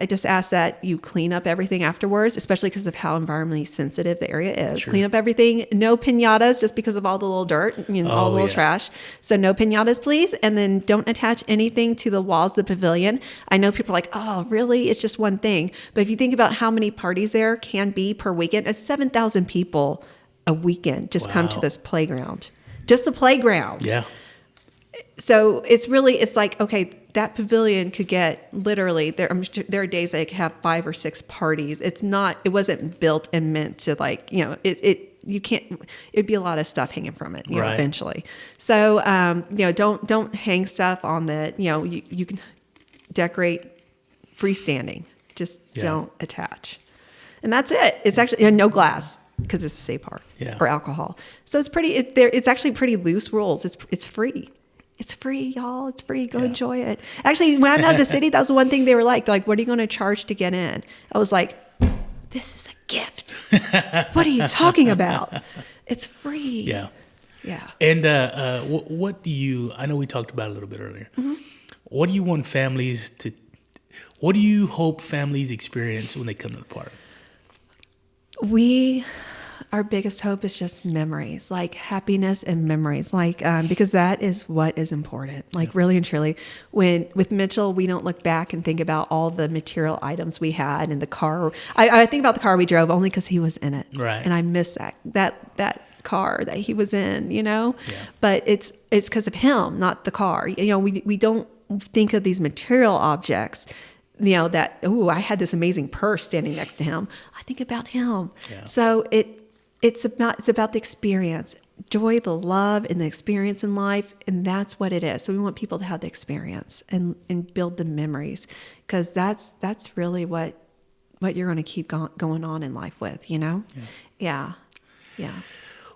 it just asks that you clean up everything afterwards, especially because of how environmentally sensitive the area is. Sure. Clean up everything. No piñatas, just because of all the little dirt, all the little trash. So no piñatas, please. And then don't attach anything to the walls of the pavilion. I know people are like, oh, really? It's just one thing. But if you think about how many parties there can be per weekend, it's 7,000 people a weekend just come to this playground. Just the playground. Yeah. So it's like, okay, that pavilion could get literally there are days that it could have 5 or 6 parties. It wasn't built and meant to like, you can't, it'd be a lot of stuff hanging from it, eventually. So, don't hang stuff on the, you can decorate freestanding, just don't attach. And that's it. It's actually no glass because it's a safe park or alcohol. So it's it's actually pretty loose rules. It's free. It's free, y'all. It's free. Go enjoy it. Actually, when I'm out of the city, that was the one thing they were like, what are you going to charge to get in? I was like, this is a gift. What are you talking about? It's free. Yeah. Yeah. And what do you? I know we talked about it a little bit earlier. Mm-hmm. What do you want families to? What do you hope families experience when they come to the park? Our biggest hope is just memories, like happiness and memories, like because that is what is important. Like really and truly, with Mitchell, we don't look back and think about all the material items we had in the car. I think about the car we drove only because he was in it, right? And I miss that car that he was in, Yeah. But it's because of him, not the car. We don't think of these material objects. That I had this amazing purse standing next to him. I think about him. Yeah. So it's about the experience, joy, the love, and the experience in life, and that's what it is. So we want people to have the experience and build the memories, because that's really what you're going to keep going on in life with. Yeah.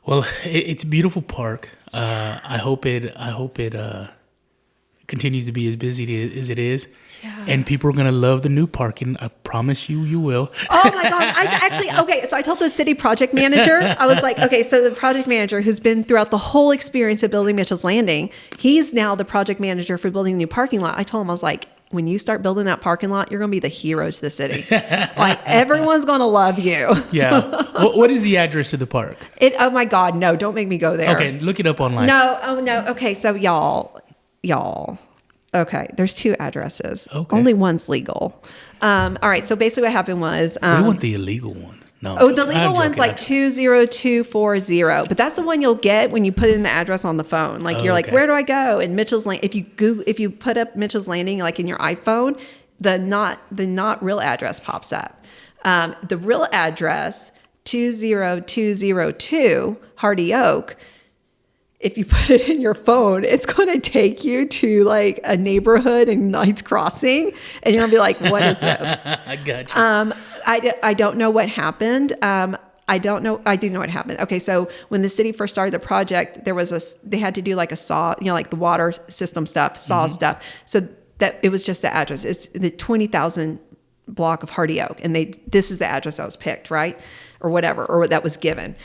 Well, it's a beautiful park. I hope it continues to be as busy as it is. Yeah. And people are going to love the new parking. I promise you will. Oh my God. So I told the city project manager, I was like, okay, so the project manager who's been throughout the whole experience of building Mitchell's Landing, he's now the project manager for building the new parking lot. I told him, I was like, when you start building that parking lot, you're going to be the hero to the city. Like everyone's going to love you. Yeah. What is the address to the park? Oh my God. No, don't make me go there. Okay. Look it up online. No. Oh no. Okay. So y'all. Okay, there's 2 addresses. Okay. Only one's legal. All right, so basically what happened was... we want the illegal one. No. Oh, the legal one's like 20240, but that's the one you'll get when you put in the address on the phone. Like you're like, where do I go? And Mitchell's Landing, if you put up Mitchell's Landing like in your iPhone, the not real address pops up. The real address, 20202 Hardy Oak, if you put it in your phone, it's going to take you to like a neighborhood in Knights Crossing, and you're going to be like, what is this? I got you. I don't know what happened. I don't know. I do know what happened. Okay. So when the city first started the project, they had to do like a saw, like the water system stuff, saw stuff. So that it was just the address. It's the 20,000 block of Hardy Oak. And this is the address that was picked, right? Or whatever, or that was given.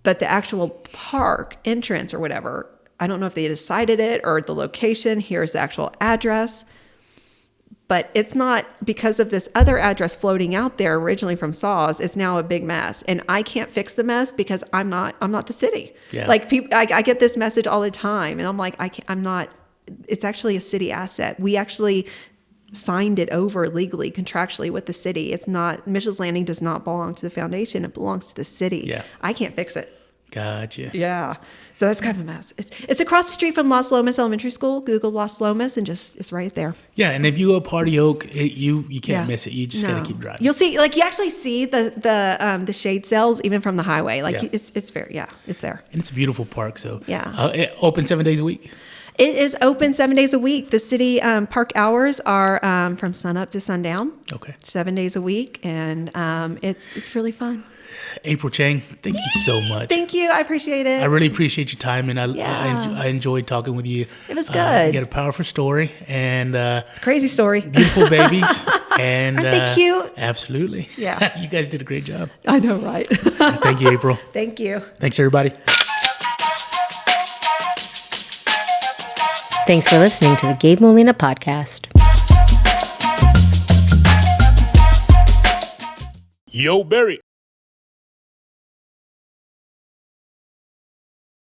But the actual park entrance or whatever, I don't know if they decided it or the location. Here's the actual address. But it's not, because of this other address floating out there originally from Saws, it's now a big mess. And I can't fix the mess because I'm not the city. Yeah. Like I get this message all the time, and I'm like, I'm not, it's actually a city asset. We actually signed it over legally, contractually with the city. It's not, Mitchell's Landing does not belong to the foundation. It belongs to the city. Yeah. I can't fix it. Gotcha. Yeah. So that's kind of a mess. It's across the street from Los Lomas Elementary School. Google Los Lomas and it's right there. Yeah, and if you go to Hardy Oak, you can't miss it. You just gotta keep driving. You'll see, like you actually see the shade cells even from the highway. Like it's it's there. And it's a beautiful park. So yeah, open 7 days a week. It is open 7 days a week. The city park hours are from sun up to sundown. Okay. 7 days a week, and it's really fun. April Chang, thank you so much. Thank you. I appreciate it. I really appreciate your time, and I enjoyed talking with you. It was good. You got a powerful story, and it's a crazy story. Beautiful babies. And aren't they cute? Absolutely. Yeah. You guys did a great job. I know, right? Thank you, April. Thank you. Thanks, everybody. Thanks for listening to the Gabe Molina Podcast. Yo, Barry.